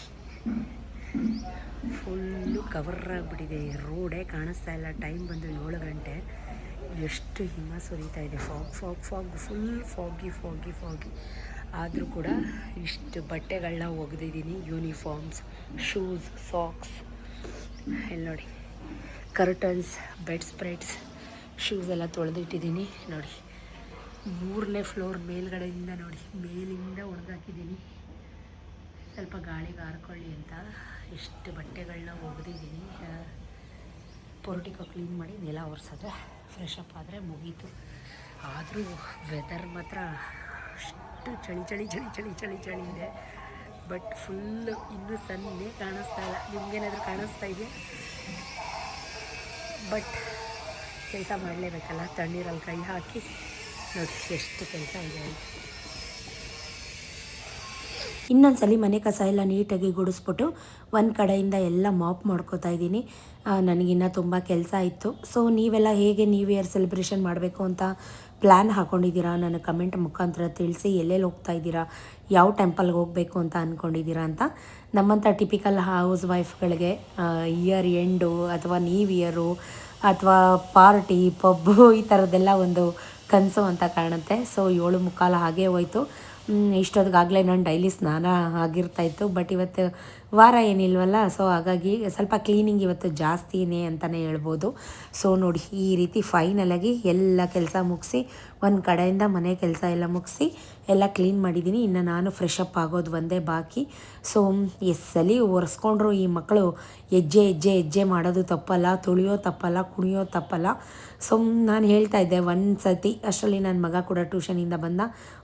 ಫುಲ್ಲು ಕವರ್ ಆಗಿಬಿಟ್ಟಿದೆ, ರೋಡೇ ಕಾಣಿಸ್ತಾ ಇಲ್ಲ. ಟೈಮ್ ಬಂದು 7 ಗಂಟೆ. ಎಷ್ಟು ಹಿಮ ಸುರಿತಾ ಇದೆ. Fog full ಫಾಗಿ. ಆದರೂ ಕೂಡ ಇಷ್ಟು ಬಟ್ಟೆಗಳನ್ನ ಒಗೆದಿದ್ದೀನಿ. ಯೂನಿಫಾರ್ಮ್ಸ್, ಶೂಸ್, ಸಾಕ್ಸ್ ಇಲ್ಲಿ ನೋಡಿ, ಕರ್ಟನ್ಸ್, ಬೆಡ್ ಸ್ಪ್ರೆಡ್ಸ್, ಶೂಸ್ ಎಲ್ಲ ತೊಳೆದಿಟ್ಟಿದ್ದೀನಿ. ನೋಡಿ 3ನೇ ಫ್ಲೋರ್ ಮೇಲ್ಗಡೆಯಿಂದ ನೋಡಿ, ಮೇಲಿಂದ ಒಣಗಾಕಿದ್ದೀನಿ ಸ್ವಲ್ಪ ಗಾಳಿಗೆ ಹಾರ್ಕೊಳ್ಳಿ ಅಂತ. ಇಷ್ಟು ಬಟ್ಟೆಗಳನ್ನ ಒಗೆದಿದ್ದೀನಿ. ಪೊರ್ಟಿಕೋ ಕ್ಲೀನ್ ಮಾಡಿ ನೆಲ ಒರೆಸಿದ್ರೆ ಫ್ರೆಶ್ ಅಪ್ ಆದರೆ ಮುಗೀತು. ಆದರೂ ವೆದರ್ ಮಾತ್ರ ಅಷ್ಟು ಚಳಿ ಇದೆ. ಬಟ್ ಫುಲ್ಲು ಇನ್ನೂ ಸನ್ನೇ ಕಾಣಿಸ್ತಾ ಇಲ್ಲ. ನಿಮಗೇನಾದರೂ ಕಾಣಿಸ್ತಾ ಇದೆಯಾ? ಬಟ್ ಕೆಲಸ ಮಾಡಲೇಬೇಕಲ್ಲ, ತಣ್ಣೀರಲ್ಲಿ ಕೈ ಹಾಕಿ ನೋಡಿ ಎಷ್ಟು ಕೆಲಸ ಇದೆ. ಇನ್ನೊಂದ್ಸಲಿ ಮನೆ ಕಸ ಎಲ್ಲ ನೀಟಾಗಿ ಗುಡಿಸ್ಬಿಟ್ಟು ಒಂದು ಕಡೆಯಿಂದ ಎಲ್ಲ ಮಾಪ್ ಮಾಡ್ಕೋತಾ ಇದ್ದೀನಿ. ನನಗಿನ್ನ ತುಂಬ ಕೆಲಸ ಇತ್ತು. ಸೊ ನೀವೆಲ್ಲ ಹೇಗೆ ನ್ಯೂ ಇಯರ್ ಸೆಲೆಬ್ರೇಷನ್ ಮಾಡಬೇಕು ಅಂತ ಪ್ಲ್ಯಾನ್ ಹಾಕ್ಕೊಂಡಿದ್ದೀರಾ? ನನ್ನ ಕಮೆಂಟ್ ಮುಖಾಂತರ ತಿಳಿಸಿ. ಎಲ್ಲೆಲ್ಲಿ ಹೋಗ್ತಾ ಇದ್ದೀರಾ, ಯಾವ ಟೆಂಪಲ್ಗೆ ಹೋಗಬೇಕು ಅಂತ ಅಂದ್ಕೊಂಡಿದ್ದೀರಾ ಅಂತ. ನಮ್ಮಂಥ ಟಿಪಿಕಲ್ ಹೌಸ್ ವೈಫ್ಗಳಿಗೆ ಇಯರ್ ಎಂಡು ಅಥವಾ ನ್ಯೂ ಇಯರು ಅಥವಾ ಪಾರ್ಟಿ ಪಬ್ಬು ಈ ಥರದ್ದೆಲ್ಲ ಒಂದು ಕನಸು ಅಂತ ಕಾಣುತ್ತೆ. ಸೊ 7:45 ಹಾಗೇ ಹೋಯ್ತು. ಇಷ್ಟೊತ್ತಿಗಾಗಲೇ ನಾನು ಡೈಲಿ ಸ್ನಾನ ಆಗಿರ್ತಾಯಿತ್ತು. ಬಟ್ ಇವತ್ತು ವಾರ ಏನಿಲ್ವಲ್ಲ, ಸೊ ಹಾಗಾಗಿ ಸ್ವಲ್ಪ ಕ್ಲೀನಿಂಗ್ ಇವತ್ತು ಜಾಸ್ತಿನೇ ಅಂತಲೇ ಹೇಳ್ಬೋದು. ಸೊ ನೋಡಿ ಈ ರೀತಿ ಫೈನಲಾಗಿ ಎಲ್ಲ ಕೆಲಸ ಮುಗಿಸಿ, ಒಂದು ಕಡೆಯಿಂದ ಮನೆ ಕೆಲಸ ಎಲ್ಲ ಮುಗಿಸಿ ಎಲ್ಲ ಕ್ಲೀನ್ ಮಾಡಿದ್ದೀನಿ. ಇನ್ನು ನಾನು ಫ್ರೆಶ್ ಅಪ್ ಆಗೋದು ಒಂದೇ ಬಾಕಿ. ಸೊ ಎಸ್ಸಲಿ ಒರೆಸ್ಕೊಂಡ್ರು ಈ ಮಕ್ಕಳು ಹೆಜ್ಜೆ ಮಾಡೋದು ತಪ್ಪಲ್ಲ, ತುಳಿಯೋ ತಪ್ಪಲ್ಲ, ಕುಣಿಯೋ ತಪ್ಪಲ್ಲ. ಸೊ ನಾನು ಹೇಳ್ತಾ ಇದ್ದೆ ಒಂದು ಸತಿ ಅಷ್ಟರಲ್ಲಿ ನನ್ನ ಮಗ ಕೂಡ ಟ್ಯೂಷನಿಂದ ಬಂದ.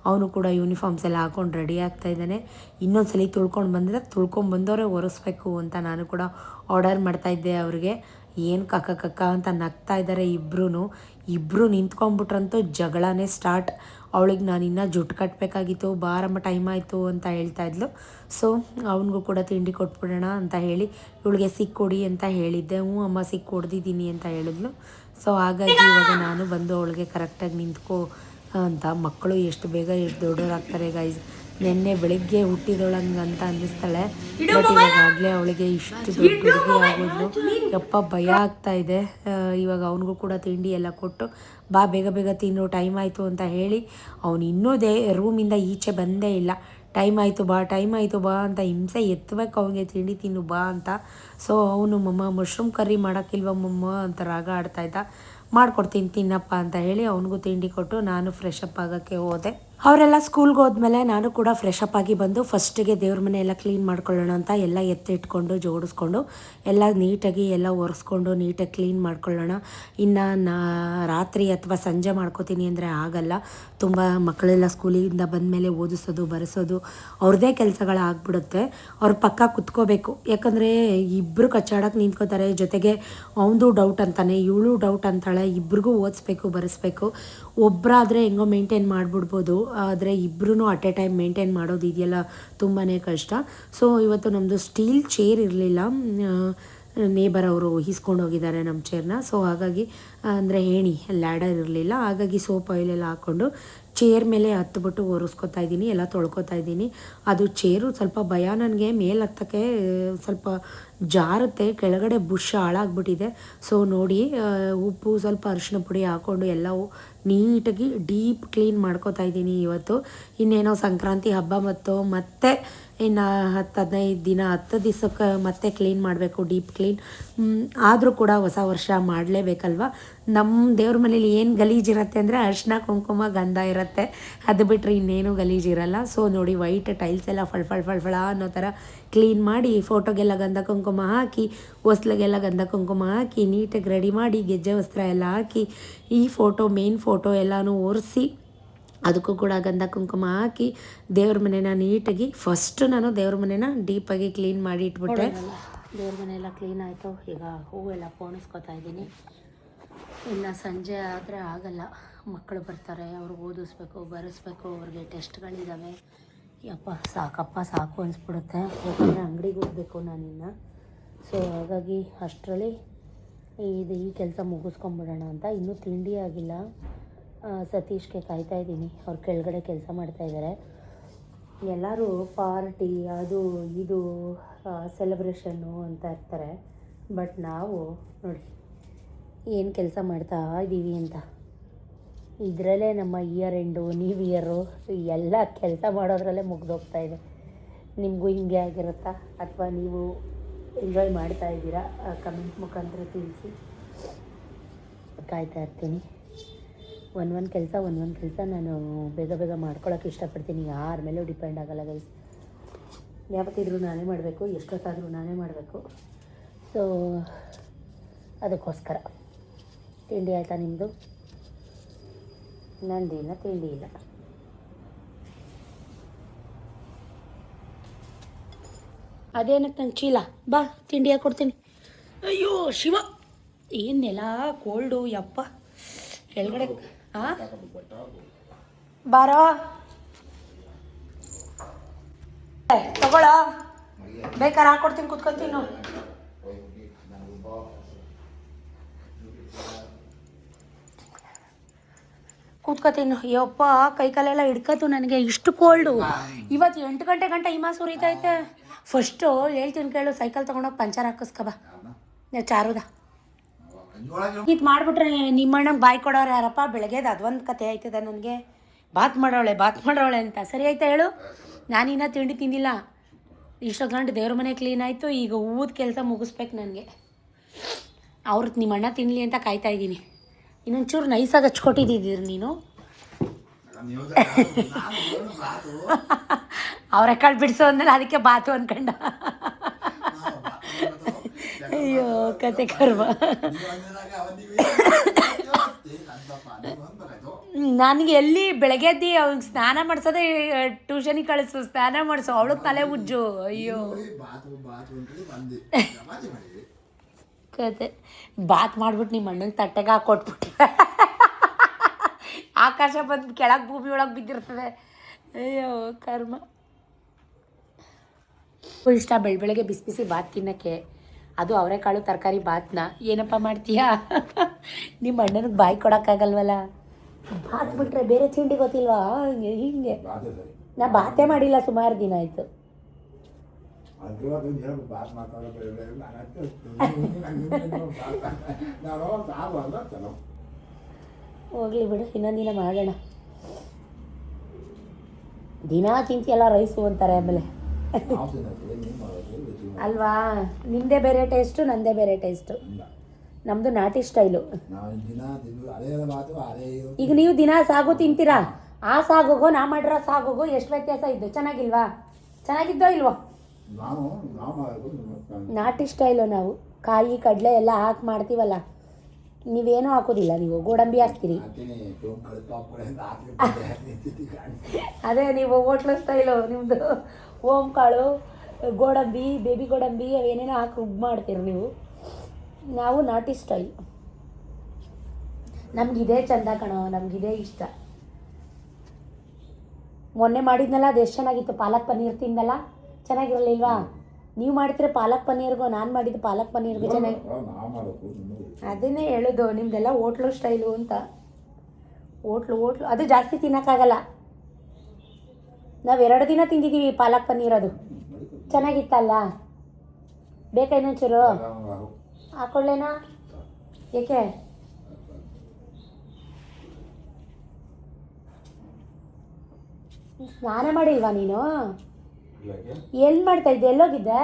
ಅವನು ಕೂಡ ಯೂನಿಫಾರ್ಮ್ಸ್ ಎಲ್ಲ ಹಾಕ್ಕೊಂಡು ರೆಡಿ ಆಗ್ತಾ ಇದ್ದಾನೆ. ಇನ್ನೊಂದು ಸಲ ತುಳ್ಕೊಂಡ್ಬಂದವರೇ ಒರೆಸ್ಬೇಕು ಅಂತ ನಾನು ಕೂಡ ಆರ್ಡರ್ ಮಾಡ್ತಾಯಿದ್ದೆ ಅವ್ರಿಗೆ. ಏನು ಕಕ್ಕ ಅಂತ ನಗ್ತಾ ಇದ್ದಾರೆ ಇಬ್ಬರು ನಿಂತ್ಕೊಂಡ್ಬಿಟ್ರಂತೂ ಜಗಳನೇ ಸ್ಟಾರ್ಟ್. ಅವಳಿಗೆ ನಾನು ಇನ್ನೂ ಜುಟ್ಟು ಕಟ್ಟಬೇಕಾಗಿತ್ತು, ಬಾರಮ್ಮ ಟೈಮ್ ಆಯಿತು ಅಂತ ಹೇಳ್ತಾಯಿದ್ಲು. ಸೊ ಅವನಿಗೂ ಕೂಡ ತಿಂಡಿ ಕೊಟ್ಬಿಡೋಣ ಅಂತ ಹೇಳಿ ಇವಳಿಗೆ ಸಿಕ್ಕೊಡಿ ಅಂತ ಹೇಳಿದ್ದೆ. ಹ್ಞೂ ಅಮ್ಮ ಸಿಕ್ಕೊಡ್ದಿದ್ದೀನಿ ಅಂತ ಹೇಳಿದ್ಲು. ಸೊ ಹಾಗಾಗಿ ಇವಾಗ ನಾನು ಬಂದು ಅವಳಿಗೆ ಕರೆಕ್ಟಾಗಿ ನಿಂತ್ಕೋ ಅಂತ. ಮಕ್ಕಳು ಎಷ್ಟು ಬೇಗ ಎಷ್ಟು ದೊಡ್ಡವರಾಗ್ತಾರೆ ಗೈಸ್. ನಿನ್ನೆ ಬೆಳಿಗ್ಗೆ ಹುಟ್ಟಿದೊಳಂಗೆ ಅಂತ ಅನ್ನಿಸ್ತಾಳೆ, ಬಟ್ ಇವಾಗಲೇ ಅವಳಿಗೆ ಇಷ್ಟು ದೊಡ್ಡ ಹುಡುಗಿ ಆಗೋದು. ಯಪ್ಪ ಭಯ ಆಗ್ತಾ ಇದೆ. ಇವಾಗ ಅವನಿಗೂ ಕೂಡ ತಿಂಡಿ ಎಲ್ಲ ಕೊಟ್ಟು ಬಾ ಬೇಗ ಬೇಗ ತಿನ್ನು ಟೈಮ್ ಆಯಿತು ಅಂತ ಹೇಳಿ ಅವನು ಇನ್ನೂ ರೂಮಿಂದ ಈಚೆ ಬಂದೇ ಇಲ್ಲ. ಟೈಮ್ ಆಯಿತು ಬಾ ಅಂತ ಹಿಂಸೆ ಎತ್ತಬೇಕು ಅವನಿಗೆ ತಿಂಡಿ ತಿನ್ನು ಬಾ ಅಂತ. ಸೊ ಅವನು ಮಮ್ಮ ಮಶ್ರೂಮ್ ಕರ್ರಿ ಮಾಡೋಕ್ಕಿಲ್ವ ಮಮ್ಮ ಅಂತ ರಾಗ ಆಡ್ತಾಯಿದ್ದ. ಮಾಡ್ಕೊಡ್ತೀನಿ ತಿನ್ನಪ್ಪ ಅಂತ ಹೇಳಿ ಅವನಿಗೂ ತಿಂಡಿ ಕೊಟ್ಟು ನಾನು ಫ್ರೆಶ್ ಅಪ್ ಆಗೋಕ್ಕೆ ಹೋದೆ. ಅವರೆಲ್ಲ ಸ್ಕೂಲ್ಗೆ ಹೋದ್ಮೇಲೆ ನಾನು ಕೂಡ ಫ್ರೆಶ್ ಅಪ್ ಆಗಿ ಬಂದು ಫಸ್ಟಿಗೆ ದೇವ್ರ ಮನೆ ಎಲ್ಲ ಕ್ಲೀನ್ ಮಾಡ್ಕೊಳ್ಳೋಣ ಅಂತ ಎಲ್ಲ ಎತ್ತಿಟ್ಕೊಂಡು ಜೋಡಿಸ್ಕೊಂಡು ಎಲ್ಲ ನೀಟಾಗಿ ಎಲ್ಲ ಒರೆಸ್ಕೊಂಡು ನೀಟಾಗಿ ಕ್ಲೀನ್ ಮಾಡ್ಕೊಳ್ಳೋಣ. ಇನ್ನು ರಾತ್ರಿ ಅಥವಾ ಸಂಜೆ ಮಾಡ್ಕೋತೀನಿ ಅಂದರೆ ಆಗಲ್ಲ. ತುಂಬ ಮಕ್ಕಳೆಲ್ಲ ಸ್ಕೂಲಿಂದ ಬಂದಮೇಲೆ ಓದಿಸೋದು ಬರೆಸೋದು ಅವ್ರದ್ದೇ ಕೆಲಸಗಳಾಗ್ಬಿಡುತ್ತೆ. ಅವ್ರ ಪಕ್ಕ ಕುತ್ಕೋಬೇಕು, ಯಾಕಂದರೆ ಇಬ್ಬರು ಕಚ್ಚಾಡಕ್ಕೆ ನಿಂತ್ಕೋತಾರೆ. ಜೊತೆಗೆ ಅವನದು ಡೌಟ್ ಅಂತಾನೆ, ಇವಳು ಡೌಟ್ ಅಂತಾಳೆ. ಇಬ್ರಿಗೂ ಓದಿಸ್ಬೇಕು ಬರೆಸ್ಬೇಕು. ಒಬ್ಬರಾದರೆ ಹೆಂಗೋ ಮೇಂಟೈನ್ ಮಾಡಿಬಿಡ್ಬೋದು, ಆದರೆ ಇಬ್ಬರೂ ಅಟ್ ಎ ಟೈಮ್ ಮೇಂಟೈನ್ ಮಾಡೋದು ಇದೆಯಲ್ಲ ತುಂಬಾ ಕಷ್ಟ. ಸೊ ಇವತ್ತು ನಮ್ಮದು ಸ್ಟೀಲ್ ಚೇರ್ ಇರಲಿಲ್ಲ, ನೇಬರ್ ಅವರು ಈಸ್ಕೊಂಡು ಹೋಗಿದ್ದಾರೆ ನಮ್ಮ ಚೇರ್ನ. ಸೊ ಹಾಗಾಗಿ ಅಂದರೆ ಏಣಿ ಲ್ಯಾಡರ್ ಇರಲಿಲ್ಲ, ಹಾಗಾಗಿ ಸೋಪ್ ಆಯಿಲೆಲ್ಲ ಹಾಕ್ಕೊಂಡು ಚೇರ್ ಮೇಲೆ ಹತ್ಬಿಟ್ಟು ಒರೆಸ್ಕೊತಾ ಇದ್ದೀನಿ, ಎಲ್ಲ ತೊಳ್ಕೊತಾ ಇದ್ದೀನಿ. ಅದು ಚೇರು ಸ್ವಲ್ಪ ಭಯ ನನಗೆ, ಮೇಲೆ ಹತ್ತಕ್ಕೆ ಸ್ವಲ್ಪ ಜಾರುತ್ತೆ, ಕೆಳಗಡೆ ಬುಷ್ ಹಾಳಾಗ್ಬಿಟ್ಟಿದೆ. ಸೊ ನೋಡಿ ಉಪ್ಪು ಸ್ವಲ್ಪ ಅರಿಶಿನ ಪುಡಿ ಹಾಕ್ಕೊಂಡು ಎಲ್ಲವೂ ನೀಟಾಗಿ ಡೀಪ್ ಕ್ಲೀನ್ ಮಾಡ್ಕೊತಾ ಇದ್ದೀನಿ ಇವತ್ತು. ಇನ್ನೇನೋ ಸಂಕ್ರಾಂತಿ ಹಬ್ಬ ಮತ್ತೆ ಇನ್ನು 10-15 ದಿನ 10 ದಿವಸಕ್ಕೆ ಮತ್ತೆ ಕ್ಲೀನ್ ಮಾಡಬೇಕು, ಡೀಪ್ ಕ್ಲೀನ್. ಆದರೂ ಕೂಡ ಹೊಸ ವರ್ಷ ಮಾಡಲೇಬೇಕಲ್ವ. ನಮ್ಮ ದೇವ್ರ ಮನೇಲಿ ಏನು ಗಲೀಜಿರುತ್ತೆ ಅಂದರೆ ಅರಿಶಿನ ಕುಂಕುಮ ಗಂಧ ಇರುತ್ತೆ, ಅದು ಬಿಟ್ಟರೆ ಇನ್ನೇನು ಗಲೀಜಿರಲ್ಲ. ಸೊ ನೋಡಿ ವೈಟ್ ಟೈಲ್ಸ್ ಎಲ್ಲ ಫಳ ಅನ್ನೋ ಥರ ಕ್ಲೀನ್ ಮಾಡಿ, ಫೋಟೋಗೆಲ್ಲ ಗಂಧ ಕುಂಕುಮ ಹಾಕಿ, ಹೊಸ್ಲಿಗೆಲ್ಲ ಗಂಧ ಕುಂಕುಮ ಹಾಕಿ ನೀಟಾಗಿ ರೆಡಿ ಮಾಡಿ, ಗೆಜ್ಜೆ ವಸ್ತ್ರ ಎಲ್ಲ ಹಾಕಿ, ಈ ಮೇನ್ ಫೋಟೋ ಎಲ್ಲನೂ ಒರೆಸಿ ಅದಕ್ಕೂ ಕೂಡ ಗಂಧ ಕುಂಕುಮ ಹಾಕಿ ದೇವ್ರ ಮನೇನ ನೀಟಾಗಿ ಫಸ್ಟ್ ನಾನು ದೇವ್ರ ಮನೇನ ಡೀಪಾಗಿ ಕ್ಲೀನ್ ಮಾಡಿ ಇಟ್ಬಿಟ್ಟೆ. ದೇವ್ರ ಮನೆಯೆಲ್ಲ ಕ್ಲೀನ್ ಆಯಿತು. ಈಗ ಹೂವೆಲ್ಲ ಪೋಣಿಸ್ಕೊತಾ ಇದ್ದೀನಿ. ಇನ್ನು ಸಂಜೆ ಆದರೆ ಆಗಲ್ಲ, ಮಕ್ಕಳು ಬರ್ತಾರೆ, ಅವ್ರಿಗೆ ಓದಿಸ್ಬೇಕು ಬರೆಸ್ಬೇಕು, ಅವ್ರಿಗೆ ಟೆಸ್ಟ್ಗಳಿದ್ದಾವೆ. ಸಾಕು ಅನಿಸ್ಬಿಡುತ್ತೆ, ಯಾಕಂದರೆ ಅಂಗಡಿಗೆ ಹೋಗಬೇಕು ನಾನಿನ್ನು. ಸೊ ಹಾಗಾಗಿ ಅಷ್ಟರಲ್ಲಿ ಈ ಕೆಲಸ ಮುಗಿಸ್ಕೊಂಬಿಡೋಣ ಅಂತ. ಇನ್ನೂ ತಿಂಡಿ ಆಗಿಲ್ಲ. ಸತೀಶ್ಗೆ ಕಾಯ್ತಾ ಇದ್ದೀನಿ, ಅವ್ರು ಕೆಳಗಡೆ ಕೆಲಸ ಮಾಡ್ತಾಯಿದ್ದಾರೆ. ಎಲ್ಲರೂ ಪಾರ್ಟಿ ಅದು ಇದು ಸೆಲೆಬ್ರೇಷನ್ನು ಅಂತ ಇರ್ತಾರೆ, ಬಟ್ ನಾವು ನೋಡಿ ಏನು ಕೆಲಸ ಮಾಡ್ತಾ ಇದ್ದೀವಿ ಅಂತ. ಇದರಲ್ಲೇ ನಮ್ಮ ಇಯರ್ ಎಂಡು, ನ್ಯೂ ಇಯರು ಎಲ್ಲ ಕೆಲಸ ಮಾಡೋದ್ರಲ್ಲೇ ಮುಗ್ದೋಗ್ತಾ ಇದೆ. ನಿಮಗೂ ಹಿಂಗೆ ಆಗಿರುತ್ತಾ, ಅಥವಾ ನೀವು ಎಂಜಾಯ್ ಮಾಡ್ತಾ ಇದ್ದೀರಾ? ಕಮೆಂಟ್ ಮುಖಾಂತರ ತಿಳಿಸಿ. ಕಾಯ್ತಾ ಇರ್ತೀನಿ. ಒಂದೊಂದು ಕೆಲಸ ನಾನು ಬೇಗ ಮಾಡ್ಕೊಳ್ಳೋಕೆ ಇಷ್ಟಪಡ್ತೀನಿ. ಯಾರ ಮೇಲೂ ಡಿಪೆಂಡ್ ಆಗಲ್ಲ ಗೈಸ್. ಯಾವತ್ತಿದ್ರೂ ನಾನೇ ಮಾಡಬೇಕು, ಎಷ್ಟೊತ್ತಾದರೂ ನಾನೇ ಮಾಡಬೇಕು. ಸೊ ಅದಕ್ಕೋಸ್ಕರ. ತಿಂಡಿ ಆಯಿತಾ ನಿಮ್ಮದು? ನಂದಿನ ತಿಂಡಿ ಇಲ್ಲ. ಅದೇನಕ್ಕೆ ನಂಗೆ ಚೀಲ ಬಾ ತಿಂಡಿ ಹಾಕ್ಕೊಡ್ತೀನಿ. ಅಯ್ಯೋ ಶಿವ, ಏನೆಲ್ಲ ಕೋಲ್ಡು ಯಪ್ಪ. ಕೆಳಗಡೆ ಬಾರೋ ತಗೊಳ, ಬೇಕಾದ್ರೆ ಹಾಕ್ಕೊಡ್ತೀನಿ, ಕುತ್ಕೊತೀನಿ. ಕೂತ್ಕೋತೀನಿ. ಯಪ್ಪ ಕೈ ಕಾಲೆಲ್ಲ ಹಿಡ್ಕತ್ತು ನನಗೆ, ಇಷ್ಟು ಕೋಲ್ಡು. ಇವತ್ತು 8 ಗಂಟೆ ಗಂಟೆ ಹಿಮ ಸುರಿತೈತೆ. ಫಸ್ಟು ಹೇಳ್ತೀನಿ ಕೇಳು, ಸೈಕಲ್ ತೊಗೊಂಡೋಗಿ ಪಂಚರ್ ಹಾಕಿಸ್ಕಬ ಚಾರುದ. ಇದು ಮಾಡಿಬಿಟ್ರೆ ನಿಮ್ಮಣ್ಣಂಗೆ ಬಾಯಿ ಕೊಡೋರು ಯಾರಪ್ಪ? ಬೆಳಗ್ಗೆದು ಅದೊಂದು ಕತೆ ಆಯ್ತದ ನನಗೆ. ಬಾತ್ ಮಾಡೋಳೆ ಅಂತ. ಸರಿ ಆಯ್ತಾ ಹೇಳು? ನಾನಿನ್ನ ತಿಂಡಿ ತಿಂದಿಲ್ಲ. ಇಷ್ಟೊತ್ತು ಗಂಟೆ ದೇವ್ರ ಮನೆ ಕ್ಲೀನ್ ಆಯಿತು. ಈಗ ಹೂವದ ಕೆಲಸ ಮುಗಿಸ್ಬೇಕು ನನಗೆ. ಅವ್ರದ್ದು ನಿಮ್ಮಣ್ಣ ತಿನ್ನಲಿ ಅಂತ ಕಾಯ್ತಾ ಇದ್ದೀನಿ. ಇನ್ನೊಂಚೂರು ನೈಸಾಗಿ ಹಚ್ಕೊಟ್ಟಿದ್ದೀರಿ ನೀನು. ಅವರ ಕಾಳು ಬಿಡಿಸೋ ಅಂದಮೇಲೆ ಅದಕ್ಕೆ ಬಾತು ಅಂದ್ಕೊಂಡ. ಅಯ್ಯೋ ಕತೆ ಕರ್ಮ. ನನಗೆ ಎಲ್ಲಿ ಬೆಳಗ್ಗೆ ಎದ್ದು ಅವ್ನಿಗೆ ಸ್ನಾನ ಮಾಡಿಸೋದೇ, ಟ್ಯೂಷನಿಗೆ ಕಳಿಸು, ಸ್ನಾನ ಮಾಡಿಸು, ಅವಳು ತಲೆ ಉಜ್ಜು. ಅಯ್ಯೋ ಕತೆ. ಬಾತ್ ಮಾಡ್ಬಿಟ್ಟು ನಿಮ್ಮ ಅಣ್ಣನ ತಟ್ಟೆಗೆ ಹಾಕ್ಕೊಟ್ಬಿಟ್ಟು ಆಕಾಶ ಬಂದು ಕೆಳಗೆ ಭೂಮಿ ಒಳಗೆ ಬಿದ್ದಿರ್ತದೆ. ಅಯ್ಯೋ ಕರ್ಮ. ಇಷ್ಟ ಬೆಳಗ್ಗೆ ಬಿಸಿ ಬಿಸಿ ಬಾತ್ ತಿನ್ನೋಕ್ಕೆ, ಅದು ಅವರೆಕಾಳು ತರಕಾರಿ ಬಾತ್ನ ಏನಪ್ಪ ಮಾಡ್ತೀಯಾ? ನಿಮ್ಮ ಅಣ್ಣನಿಗೆ ಬಾಯಿ ಕೊಡೋಕ್ಕಾಗಲ್ವಲ್ಲ. ಬಾತ್ ಬಿಟ್ರೆ ಬೇರೆ ತಿಂಡಿ ಗೊತ್ತಿಲ್ವಾ? ಹಿಂಗೆ ನಾ ಬಾತೇ ಮಾಡಿಲ್ಲ, ಸುಮಾರು ದಿನ ಆಯಿತು. ಹೋಗ್ಲಿ ಬಿಡು, ಇನ್ನೊಂದು ದಿನ ಮಾಡೋಣ. ದಿನ ತಿಂತಿಯಲ್ಲ ರೈಸು ಅಂತಾರೆ ಆಮೇಲೆ ಅಲ್ವಾ? ನಿಮ್ಮದೇ ಬೇರೆ ಟೇಸ್ಟು, ನನ್ನದೇ ಬೇರೆ ಟೇಸ್ಟು. ನಮ್ಮದು ನಾಟಿ ಸ್ಟೈಲು. ಈಗ ನೀವು ದಿನ ಸಾಗು ತಿಂತೀರಾ, ಆ ಸಾಗುಗೋ ನಾ ಮಾಡಿರೋ ಸಾಗುಗೋ ಎಷ್ಟು ವ್ಯತ್ಯಾಸ ಇದ್ದು? ಚೆನ್ನಾಗಿಲ್ವಾ? ಚೆನ್ನಾಗಿದ್ದೋ ಇಲ್ವೋ? ನಾಟಿ ಸ್ಟೈಲು ನಾವು. ಕಾಯಿ ಕಡಲೆ ಎಲ್ಲ ಹಾಕಿ ಮಾಡ್ತೀವಲ್ಲ, ನೀವೇನೂ ಹಾಕೋದಿಲ್ಲ, ನೀವು ಗೋಡಂಬಿ ಹಾಕ್ತೀರಿ. ಅದೇ ನೀವು ಹೋಟ್ಲು ಸ್ಟೈಲು ನಿಮ್ಮದು. ಓಮ್ ಕಾಳು, ಗೋಡಂಬಿ, ಬೇಬಿ ಗೋಡಂಬಿ ಅವೇನೇನೋ ಹಾಕಿ ರುಬ್ಬು ಮಾಡ್ತೀರಿ ನೀವು. ನಾವು ನಾಟಿ ಸ್ಟೈಲ್. ನಮಗಿದೇ ಚಂದ ಕಣೋ, ನಮಗಿದೇ ಇಷ್ಟ. ಮೊನ್ನೆ ಮಾಡಿದ್ನಲ್ಲ, ಅದು ಎಷ್ಟು ಚೆನ್ನಾಗಿತ್ತು. ಪಾಲಕ್ ಪನ್ನೀರ್ ತಿಂದಲ್ಲ, ಚೆನ್ನಾಗಿರಲಿಲ್ವಾ? ನೀವು ಮಾಡ್ತೀರ ಪಾಲಕ್ ಪನ್ನೀರ್ಗೋ, ನಾನು ಮಾಡಿದ್ದು ಪಾಲಕ್ ಪನ್ನೀರ್ಗೂ ಚೆನ್ನಾಗಿ. ಅದನ್ನೇ ಹೇಳೋದು, ನಿಮ್ಮದೆಲ್ಲ ಹೋಟ್ಲು ಸ್ಟೈಲು ಅಂತ. ಹೋಟ್ಲು ಅದು ಜಾಸ್ತಿ ತಿನ್ನೋಕ್ಕಾಗಲ್ಲ. ನಾವು 2 ದಿನ ತಿಂದಿದ್ದೀವಿ ಪಾಲಕ್ ಪನ್ನೀರ್. ಅದು ಚೆನ್ನಾಗಿತ್ತಲ್ಲ? ಬೇಕಾ ಇನ್ನೊಂಚೂರು ಹಾಕೊಳ್ಳೇನಾ? ಏಕೆ? ಸ್ನಾನ ಮಾಡಿಲ್ವಾ ನೀನು? ಎಲ್ಲಿ ಮಾಡ್ತಾ ಇದ್ದೆ? ಎಲ್ಲೋಗಿದ್ದೆ?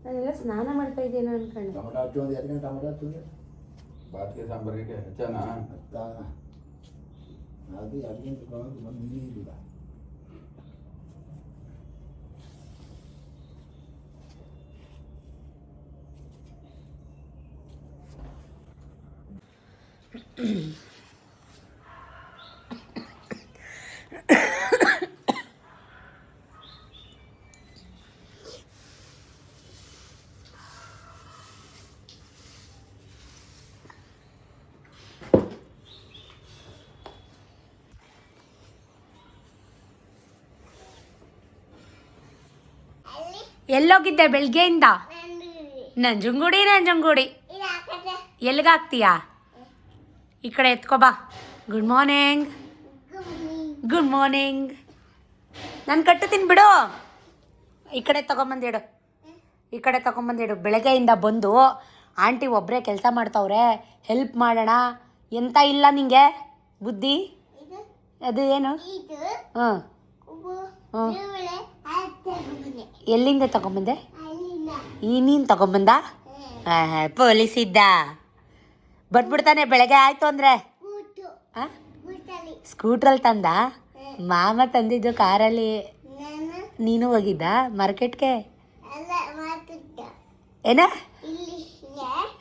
ನಾನೆಲ್ಲ ಸ್ನಾನ ಮಾಡ್ತಾ ಇದ್ದೇನೋ ಅನ್ಕೊಂಡು. ಎಲ್ಲೋಗಿದ್ದೆ ಬೆಳಗ್ಗೆಯಿಂದ? ನಂಜುಂಗುಡಿ. ಎಲ್ಲಿಗಾಗ್ತೀಯಾ? ಈ ಕಡೆ ಎತ್ಕೊಬಾ. Good morning. ನಾನು ಕಟ್ಟುತ್ತೀನಿ ಬಿಡು. ಈ ಕಡೆ ತಗೊಂಬಂದಿಡು. ಬೆಳಗ್ಗೆಯಿಂದ ಬಂದು ಆಂಟಿ ಒಬ್ಬರೇ ಕೆಲಸ ಮಾಡ್ತಾವ್ರೆ, ಹೆಲ್ಪ್ ಮಾಡೋಣ ಎಂತ ಇಲ್ಲ ನಿಂಗೆ ಬುದ್ಧಿ? ಅದು ಏನು? ಹಾಂ, ಎಲ್ಲಿಂದ ತಗೊಂಬಂದೆ? ನೀನು ತಗೊಂಬಂದ? ಪೊಲೀಸ್ ಇದ್ದ ಬಂದ್ಬಿಡ್ತಾನೆ ಬೆಳಗ್ಗೆ ಆಯಿತು ಅಂದರೆ. ಸ್ಕೂಟ್ರಲ್ಲಿ ತಂದ? ಮಾಮ ತಂದಿದ್ದು ಕಾರಲ್ಲಿ. ನೀನು ಹೋಗಿದ್ದ ಮಾರ್ಕೆಟ್ಗೆ? ಏನ?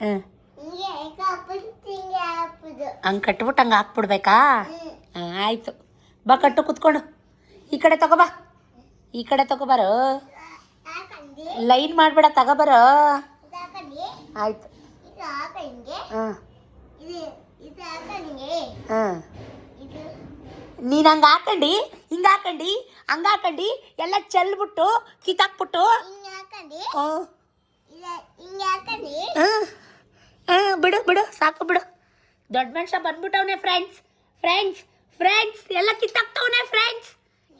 ಹಾಂ, ಹಂಗೆ ಕಟ್ಬಿಟ್ಟು ಹಂಗೆ ಹಾಕ್ಬಿಡ್ಬೇಕಾ? ಹಾಂ ಆಯಿತು, ಬಾ ಕಟ್ಟು ಕೂತ್ಕೊಂಡು. ಈ ಕಡೆ ತಗೋಬಾರೋ. ಲೈನ್ ಮಾಡಬೇಡ, ತಗೋಬಾರೋ. ಆಯಿತು. ಹಾಂ ಹಾಂ, ನೀನು ಹಂಗೆ ಹಾಕಂಡು ಹಂಗೆ ಹಾಕಂಡು ಎಲ್ಲ ಚೆಲ್ಬಿಟ್ಟು ಕಿತ್ತಾಕ್ಬಿಟ್ಟು ಬಿಡು ಸಾಕು ಬಿಡು. ದೊಡ್ಡ ಮನುಷ್ಯ ಬಂದ್ಬಿಟ್ಟವನೆ. ಫ್ರೆಂಡ್ಸ್ ಎಲ್ಲ ಕಿತ್ತಾಕ್ತವನೆ. ಫ್ರೆಂಡ್ಸ್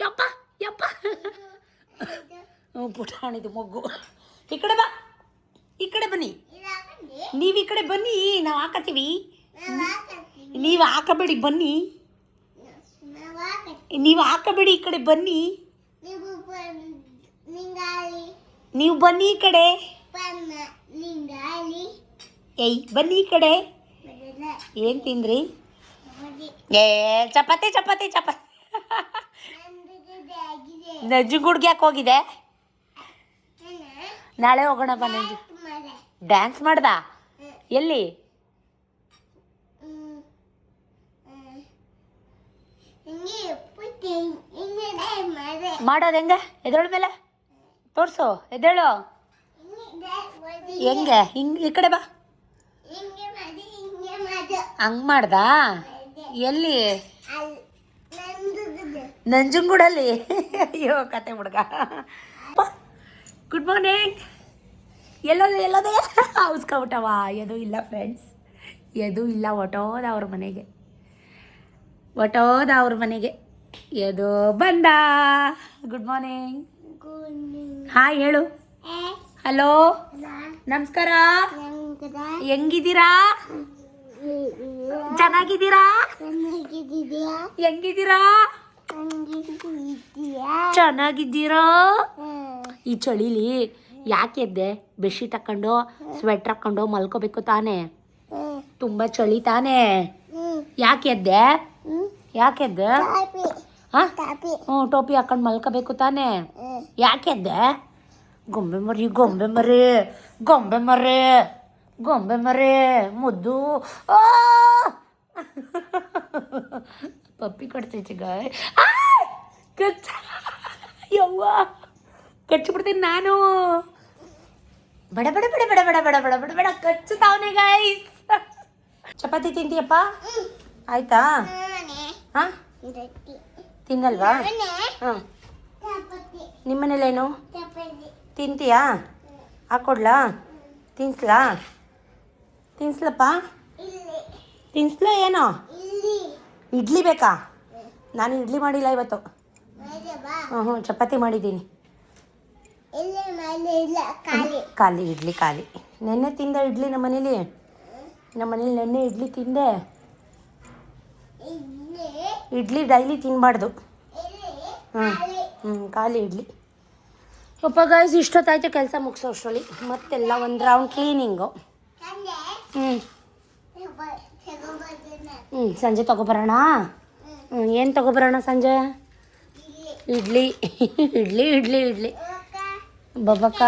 ಯಪ್ಪ ಪುಟಾಣಿದು ಮೊಗ್ಗು. ಈ ಕಡೆ ಬನ್ನಿ. ನೀವು ಈ ಕಡೆ ಬನ್ನಿ, ನಾವು ಹಾಕತ್ತೀವಿ. ನೀವು ಹಾಕಬೇಡಿ, ಬನ್ನಿ. ನೀವು ಹಾಕಬೇಡಿ, ಈ ಕಡೆ ಬನ್ನಿ. ನೀವು ಬನ್ನಿ ಈ ಕಡೆ. ಏಯ್ ಬನ್ನಿ ಈ ಕಡೆ. ಏನು ತಿಂದ್ರಿ? ಚಪಾತಿ. ನಂಜುಗೂಡ್ಗೆ ಯಾಕೆ ಹೋಗಿದೆ? ನಾಳೆ ಹೋಗೋಣ ಬಾ. ಡ್ಯಾನ್ಸ್ ಮಾಡ್ದ? ಎಲ್ಲಿ? ಮಾಡೋದು ಹೆಂಗೆ? ಎದ್ದೇಳು ಮೇಲೆ ತೋರಿಸು. ಎದ್ದೇಳು. ಹೆಂಗೆ? ಹಿಂಗೆ ಈ ಕಡೆ ಬಾ. ಹಂಗ್ ಮಾಡ್ದ ಎಲ್ಲಿ ನಂಜನಗೂಡಲ್ಲಿ ಅಯ್ಯೋ ಕತೆ ಹುಡುಗ ಗುಡ್ ಮಾರ್ನಿಂಗ್ ಎಲ್ಲೋದೇ ಹೌಸ್ಕೊಬಿಟ್ಟವ ಎದು ಇಲ್ಲ ಫ್ರೆಂಡ್ಸ್ ಎದು ಇಲ್ಲ ಹೊಟ್ಟೋದ ಅವ್ರ ಮನೆಗೆ ಎದು ಬಂದ ಗುಡ್ ಮಾರ್ನಿಂಗ್ ಹಾಯ್ ಹೇಳು ಹಲೋ ನಮಸ್ಕಾರ ಹೆಂಗಿದ್ದೀರಾ ಚೆನ್ನಾಗಿದ್ದೀರಾ ಹೆಂಗಿದ್ದೀರಾ ಚೆನ್ನಾಗಿದ್ದೀರಾ ಈ ಚಳಿಲಿ ಯಾಕೆ ಎದ್ದೆ ಬೆಡ್ಶೀಟ್ ಹಾಕೊಂಡು ಸ್ವೆಟ್ರ್ ಹಾಕೊಂಡು ಮಲ್ಕೋಬೇಕು ತಾನೇ ತುಂಬ ಚಳಿ ತಾನೇ ಯಾಕೆ ಎದ್ದೆ ಹ್ಞೂ ಟೋಪಿ ಹಾಕೊಂಡು ಮಲ್ಕೋಬೇಕು ತಾನೇ ಯಾಕೆ ಎದ್ದೆ ಗೊಂಬೆ ಮರೆ ಮುದ್ದು ಪಪ್ಪಿ ಕಟ್ತೈತಿ ಗಾಯ ಯವ್ವ ಕಚ್ಚಿಬಿಡ್ತೀನಿ ನಾನು ಬಡ ಬಡ ಬಡ ಬಡ ಬಡ ಬಡ ಬಡ ಬಡ ಬಡ ಕಚ್ಚುತ್ತಾವನೆ ಗಾಯ್ಸ್ ಚಪಾತಿ ತಿಂತೀಯಪ್ಪ ಆಯ್ತಾ ಹಾಂ ತಿನ್ನಲ್ವಾ ಹಾಂ ನಿಮ್ಮನೇಲೇನು ತಿಂತೀಯಾ ಹಾಕ್ಕೊಡ್ಲಾ ತಿನ್ಸ್ಲಪ್ಪ ತಿನ್ಸ್ಲಾ ಏನೋ ಇಡ್ಲಿ ಬೇಕಾ ನಾನು ಇಡ್ಲಿ ಮಾಡಿಲ್ಲ ಇವತ್ತು ಹ್ಞೂ ಚಪಾತಿ ಮಾಡಿದ್ದೀನಿ ಖಾಲಿ ಇಡ್ಲಿ ಖಾಲಿ ನೆನ್ನೆ ತಿಂದೆ ಇಡ್ಲಿ ನಮ್ಮ ಮನೇಲಿ ನೆನ್ನೆ ಇಡ್ಲಿ ತಿಂದೆ ಇಡ್ಲಿ ಡೈಲಿ ತಿನ್ನಬಾರ್ದು ಖಾಲಿ ಇಡ್ಲಿ ಅಪ್ಪ ಗೈಸ್ ಇಷ್ಟೊತ್ತಾಯ್ತು ಕೆಲಸ ಮುಗಿಸೋ ಅಷ್ಟರಲ್ಲಿ ಮತ್ತೆಲ್ಲ ಒಂದು ರೌಂಡ್ ಕ್ಲೀನಿಂಗು ಸಂಜೆ ತೊಗೊಬರೋಣ ಏನು ತೊಗೊಬರೋಣ ಸಂಜೆ ಇಡ್ಲಿ ಬಬ್ಬಕ್ಕ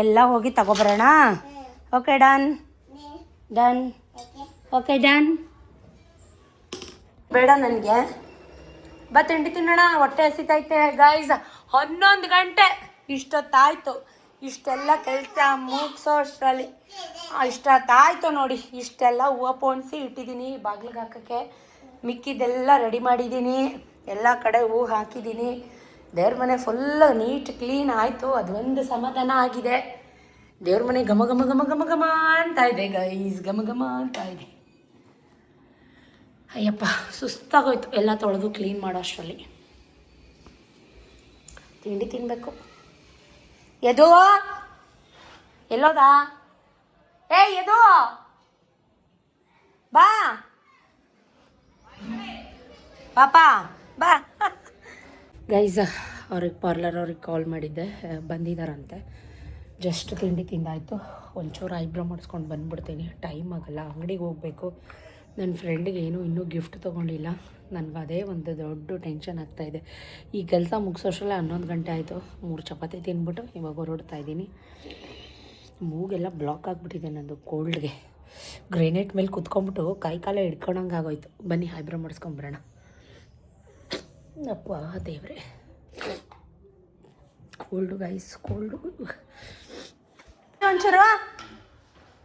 ಎಲ್ಲ ಹೋಗಿ ತಗೊಬರೋಣ ಓಕೆ ಡನ್ ಓಕೆ ಡನ್ ಬೇಡ ನನಗೆ ಬಾ ತಿಂಡಿ ತಿನ್ನೋಣ ಹೊಟ್ಟೆ ಹಸಿತೈತೆ ಗಾಯ್ಸ್ 11 ಗಂಟೆ ಇಷ್ಟೊತ್ತಾಯ್ತು ಇಷ್ಟೆಲ್ಲ ಕೆಲಸ ಮುಗಿಸೋ ಅಷ್ಟರಲ್ಲಿ ಇಷ್ಟೊತ್ತಾಯ್ತು ನೋಡಿ ಇಷ್ಟೆಲ್ಲ ಹೂವು ಪೋಣಿಸಿ ಇಟ್ಟಿದ್ದೀನಿ ಬಾಗಿಲಿಗೆ ಹಾಕೋಕ್ಕೆ ಮಿಕ್ಕಿದ್ದೆಲ್ಲ ರೆಡಿ ಮಾಡಿದ್ದೀನಿ ಎಲ್ಲ ಕಡೆ ಹೂವು ಹಾಕಿದ್ದೀನಿ ದೇವ್ರ ಮನೆ ಫುಲ್ಲು ನೀಟ್ ಕ್ಲೀನ್ ಆಯಿತು ಅದೊಂದು ಸಮಾಧಾನ ಆಗಿದೆ ದೇವ್ರ ಮನೆ ಘಮ ಘಮ ಘಮ ಘಮ ಘಮ ಅಂತ ಇದೆ ಗೈಸ್ ಘಮ ಘಮ ಅಂತ ಇದೆ ಅಯ್ಯಪ್ಪ ಸುಸ್ತಾಗೋಯ್ತು ಎಲ್ಲ ತೊಳೆದು ಕ್ಲೀನ್ ಮಾಡೋ ಅಷ್ಟರಲ್ಲಿ ತಿಂಡಿ ತಿನ್ನಬೇಕು ಎದು ಎಲ್ಲೋದಾ ಎದು ಬಾ ಪಾಪಾ ಬಾ ಗೈಸ್ ಅವ್ರಿಗೆ ಪಾರ್ಲರ್ ಅವ್ರಿಗೆ ಕಾಲ್ ಮಾಡಿದ್ದೆ ಬಂದಿದ್ದಾರಂತೆ ಜಸ್ಟ್ ತಿಂಡಿ ತಿಂದಾಯಿತು ಒಂಚೂರು ಐಬ್ರೋ ಮಾಡಿಸ್ಕೊಂಡು ಬಂದುಬಿಡ್ತೀನಿ ಟೈಮ್ ಆಗಲ್ಲ ಅಂಗಡಿಗೆ ಹೋಗಬೇಕು ನನ್ನ ಫ್ರೆಂಡಿಗೆ ಏನೂ ಇನ್ನೂ ಗಿಫ್ಟ್ ತೊಗೊಂಡಿಲ್ಲ ನನಗೆ ಅದೇ ಒಂದು ದೊಡ್ಡ ಟೆನ್ಷನ್ ಆಗ್ತಾಯಿದೆ ಈ ಕೆಲಸ ಮುಗಿಸೋಷ್ಟರಲ್ಲೇ 11 ಗಂಟೆ ಆಯಿತು 3 ಚಪಾತಿ ತಿಂದ್ಬಿಟ್ಟು ಇವಾಗ ಹೊರಡ್ತಾ ಇದ್ದೀನಿ ಮೂಗೆಲ್ಲ ಬ್ಲಾಕ್ ಆಗಿಬಿಟ್ಟಿದೆ ನಂದು ಕೋಲ್ಡ್ಗೆ ಗ್ರೇನೇಟ್ ಮೇಲೆ ಕುತ್ಕೊಂಡ್ಬಿಟ್ಟು ಕೈ ಕಾಲ ಹಿಡ್ಕೊಳಂಗೆ ಆಗೋಯ್ತು ಬನ್ನಿ ಐಬ್ರೋ ಮಾಡಿಸ್ಕೊಂಬರೋಣ ಅಪ್ಪ ದೇವ್ರೆ ಕೋಲ್ಡು ಗೈಸ್ ಕೋಲ್ಡು ಒಂಚೂರು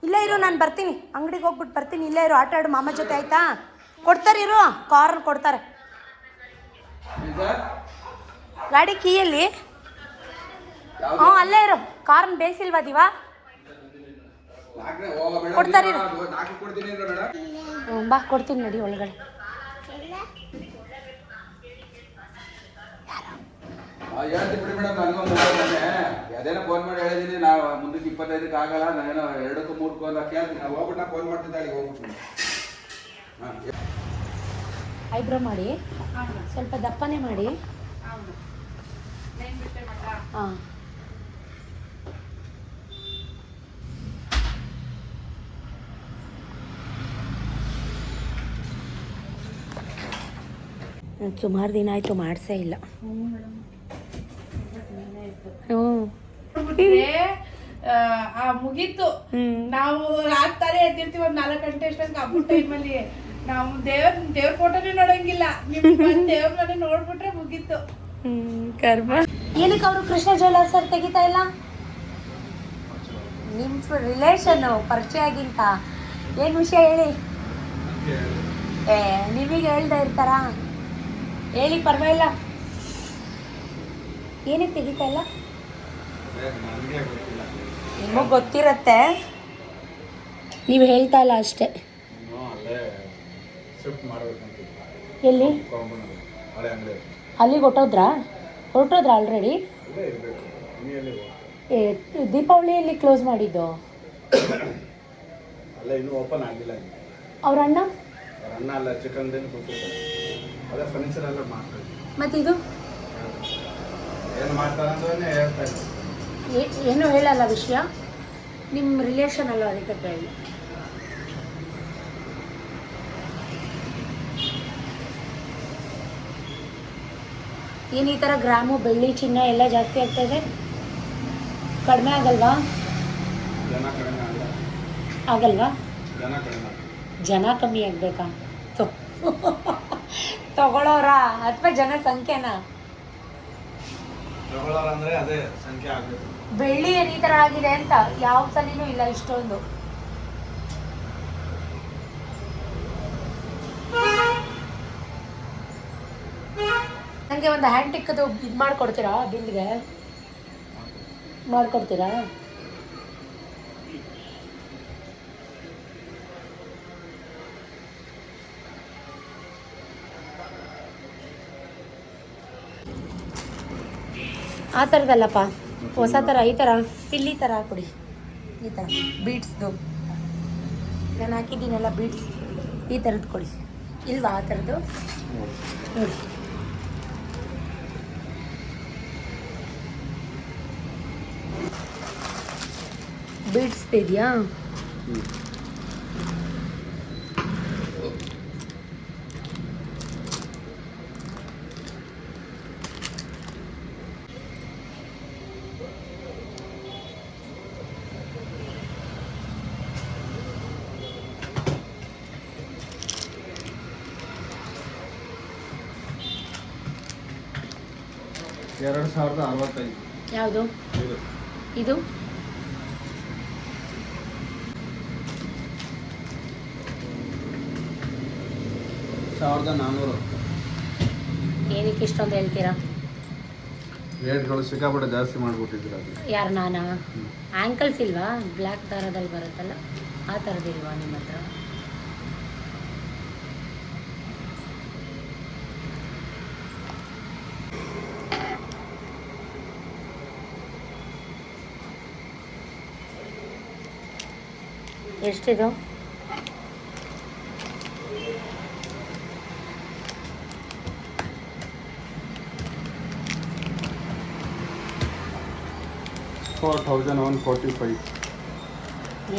ಇಲ್ಲೇ ಇರು ನಾನು ಬರ್ತೀನಿ ಅಂಗಡಿಗೆ ಹೋಗ್ಬಿಟ್ಟು ಬರ್ತೀನಿ ಇಲ್ಲೇ ಇರು ಆಟ ಆಡು ಮಾಮ ಜೊತೆ ಆಯಿತಾ ಕೊಡ್ತಾರೆ ಇರು ಕಾರ್ ಕೊಡ್ತಾರೆ ಗಾಡಿ ಕೀಯಲ್ಲಿ ಹ್ಞೂ ಅಲ್ಲೇ ಇರು ಕಾರ್ನ ಬೇಯಿಸಿಲ್ವಾ ದಿವಾ ಕೊಡ್ತಾರೆ ಹ್ಞೂ ಬಾ ಕೊಡ್ತೀನಿ ನಡಿ ಒಳಗಡೆ ಹೇಳ್ತೀನಿ ಬಿಡಿ ಮೇಡಮ್ ನನಗೊಂದು ಅದೇನೋ ಫೋನ್ ಮಾಡಿ ಹೇಳಿದ್ದೀನಿ ನಾವು ಮುಂದಕ್ಕೆ 25ಕ್ಕೆ ಆಗಲ್ಲ ನಾನೇನೋ 2ಕ್ಕೂ 3ಕ್ಕೂ ಅಂತ ಕೇಳ್ತೀನಿ ನಾವು ಹೋಗ್ಬಿಟ್ಟು ಫೋನ್ ಮಾಡ್ತಿದ್ದಾಳೆ ಹೋಗ್ಬಿಟ್ಟು ಐಬ್ರೋ ಮಾಡಿ ಸ್ವಲ್ಪ ದಪ್ಪನೇ ಮಾಡಿ ಹಾಂ ಸುಮಾರು ದಿನ ಆಯಿತು ಮಾಡಿಸೇ ಇಲ್ಲ ಮುಗೀತು ನಾವು ಆಗ್ತಾರೆ ಎದ್ದಿರ್ತೀವಿ 4 ಗಂಟೆ ಅಷ್ಟೊಂದು ಹಬ್ಬದ ಟೈಮಲ್ಲಿ ನಾವು ದೇವ್ರ ಫೋಟೋನೇ ನೋಡಂಗಿಲ್ಲ ದೇವ್ರ ಮನೆ ನೋಡ್ಬಿಟ್ರೆ ಮುಗೀತು ಕರ್ಮ ಏನಕ್ಕೆ ಅವರು ಕೃಷ್ಣ ಜ್ಯುವೆಲ್ಲರ್ಸ್ ಅವ್ರು ತೆಗಿತಾ ಇಲ್ಲ ನಿಮ್ಮ ರಿಲೇಷನ್ ಪರಿಚಯ ಆಗಿಂತ ಏನು ವಿಷಯ ಹೇಳಿ. ನಿಮಗೆ ಹೇಳ್ದೆ ಇರ್ತಾರಾ? ಹೇಳಿ, ಪರವಾಗಿಲ್ಲ. ಏನಕ್ಕೆ ತೆಗಿತಾ ಇಲ್ಲ? ನಿಮಗೆ ಗೊತ್ತಿರತ್ತೆ, ನೀವು ಹೇಳ್ತಾ ಇಲ್ಲ ಅಷ್ಟೇ. ಎಲ್ಲಿ? ಅಲ್ಲಿಗೆ ಹೊರಟೋದ್ರಾ ಆಲ್ರೆಡಿ? ದೀಪಾವಳಿಯಲ್ಲಿ ಕ್ಲೋಸ್ ಮಾಡಿದ್ದು. ಅಲ್ಲ, ಇನ್ನೂ ಓಪನ್ ಆಗಿಲ್ಲ. ಅವ್ರ ಅಣ್ಣ ಅಲ್ಲ, ಚಿಕನ್ ಅದೇ ಫರ್ನಿಚರ್ ಎಲ್ಲ ಮಾಡ್ತಾರೆ. ಮತ್ತಿದು ಏನು ಮಾಡ್ತಾರೆ ಅಂದ್ರೆ ಹೇಳ್ತಾರೆ. ಏನು ಹೇಳಲ್ಲ ವಿಷಯ. ನಿಮ್ಮ ರಿಲೇಷನ್ ಅಲ್ಲ, ಅದಕ್ಕೆ ಹೇಳಿ. ಏನು ಈ ಥರ ಗ್ರಾಮು ಬೆಳ್ಳಿ ಚಿನ್ನ ಎಲ್ಲ ಜಾಸ್ತಿ ಆಗ್ತಾಯಿದೆ, ಕಡಿಮೆ ಆಗಲ್ವಾ? ಆಗಲ್ವಾ? ಜನ ಕಮ್ಮಿ ಆಗಬೇಕಾ? ತಗೊಳ್ಳೋರಾ ಅಥವಾ ಜನ ಸಂಖ್ಯೆನಾ? ಅಂದ್ರೆ ಅದೇ ಸಂಖ್ಯೆ ಆಗಬೇಕು. ಬೆಳ್ಳಿ ಏನು ಈ ಥರ ಆಗಿದೆ ಅಂತ ಯಾವ ಸಲಿನೂ ಇಲ್ಲ ಇಷ್ಟೊಂದು. ನನಗೆ ಒಂದು ಹ್ಯಾಂಡ್ ಟಿಕ್ಕದು ಇದು ಮಾಡಿಕೊಡ್ತೀರಾ? ಬಿಲ್ಗೆ ಮಾಡಿಕೊಡ್ತೀರಾ? ಆ ಥರದಲ್ಲಪ್ಪ, ಹೊಸ ಥರ, ಈ ಥರ ಪಿಲ್ಲಿ ಥರ ಕೊಡಿ. ಈ ಥರ ಬೀಡ್ಸ್ದು ನಾನು ಹಾಕಿದ್ದೀನಲ್ಲ, ಬೀಡ್ಸ್ ಈ ಥರದ್ದು ಕೊಡಿ. ಇಲ್ವಾ ಆ ಥರದ್ದು? ನೋಡಿ, ಬೀಡ್ಸ್ ಇದೆಯಾ? $2,065. ಯಾವುದು ಇದು? $1,400. ಏನಕ್ಕೆ ಇಷ್ಟೊಂದು ಹೇಳ್ತೀರಾ? ರೇಟ್ಗಳು ಸಿಕ್ಕಾಪಟ್ಟೆ ಜಾಸ್ತಿ ಮಾಡಿಬಿಟ್ಟಿದ್ದೀರ. ಅದು ಯಾರು, ನಾನಾ? ಆ್ಯಂಕಲ್ಸ್ ಇಲ್ವಾ? ಬ್ಲ್ಯಾಕ್ ದಾರದಲ್ಲಿ ಬರುತ್ತಲ್ಲ, ಆ ಥರದ್ದಿಲ್ವಾ ನಿಮ್ಮ ಹತ್ರ? ಎಷ್ಟಿದು? $4,145.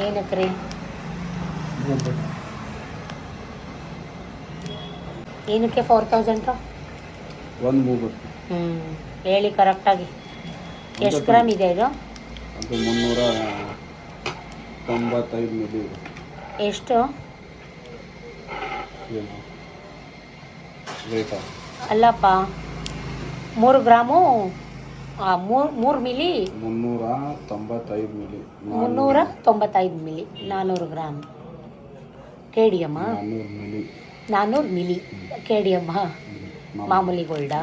ಏನಕ್ಕೆ ರೀ? ಏನಕ್ಕೆ 4,000? ಒಂದು ಮೂವತ್ತು. ಹೇಳಿ ಕರೆಕ್ಟಾಗಿ. ಎಷ್ಟು ಗ್ರಾಮ್ ಇದೆ ಇದು? ಅದು 395 ಮಿಲಿ ಇದೆ. ಎಷ್ಟು ಏನು ರೇಟಾ? ಅಲ್ಲಪ್ಪ, 3 gram 3 milli 395 milli. 395 milli 400 gram. K D ಎಮ್ಮ? 400 ಮಿಲಿ ಕೆ ಡಿ ಎಮ್ಮ. ಮಾಮೂಲಿ ಗೋಲ್ಡಾ?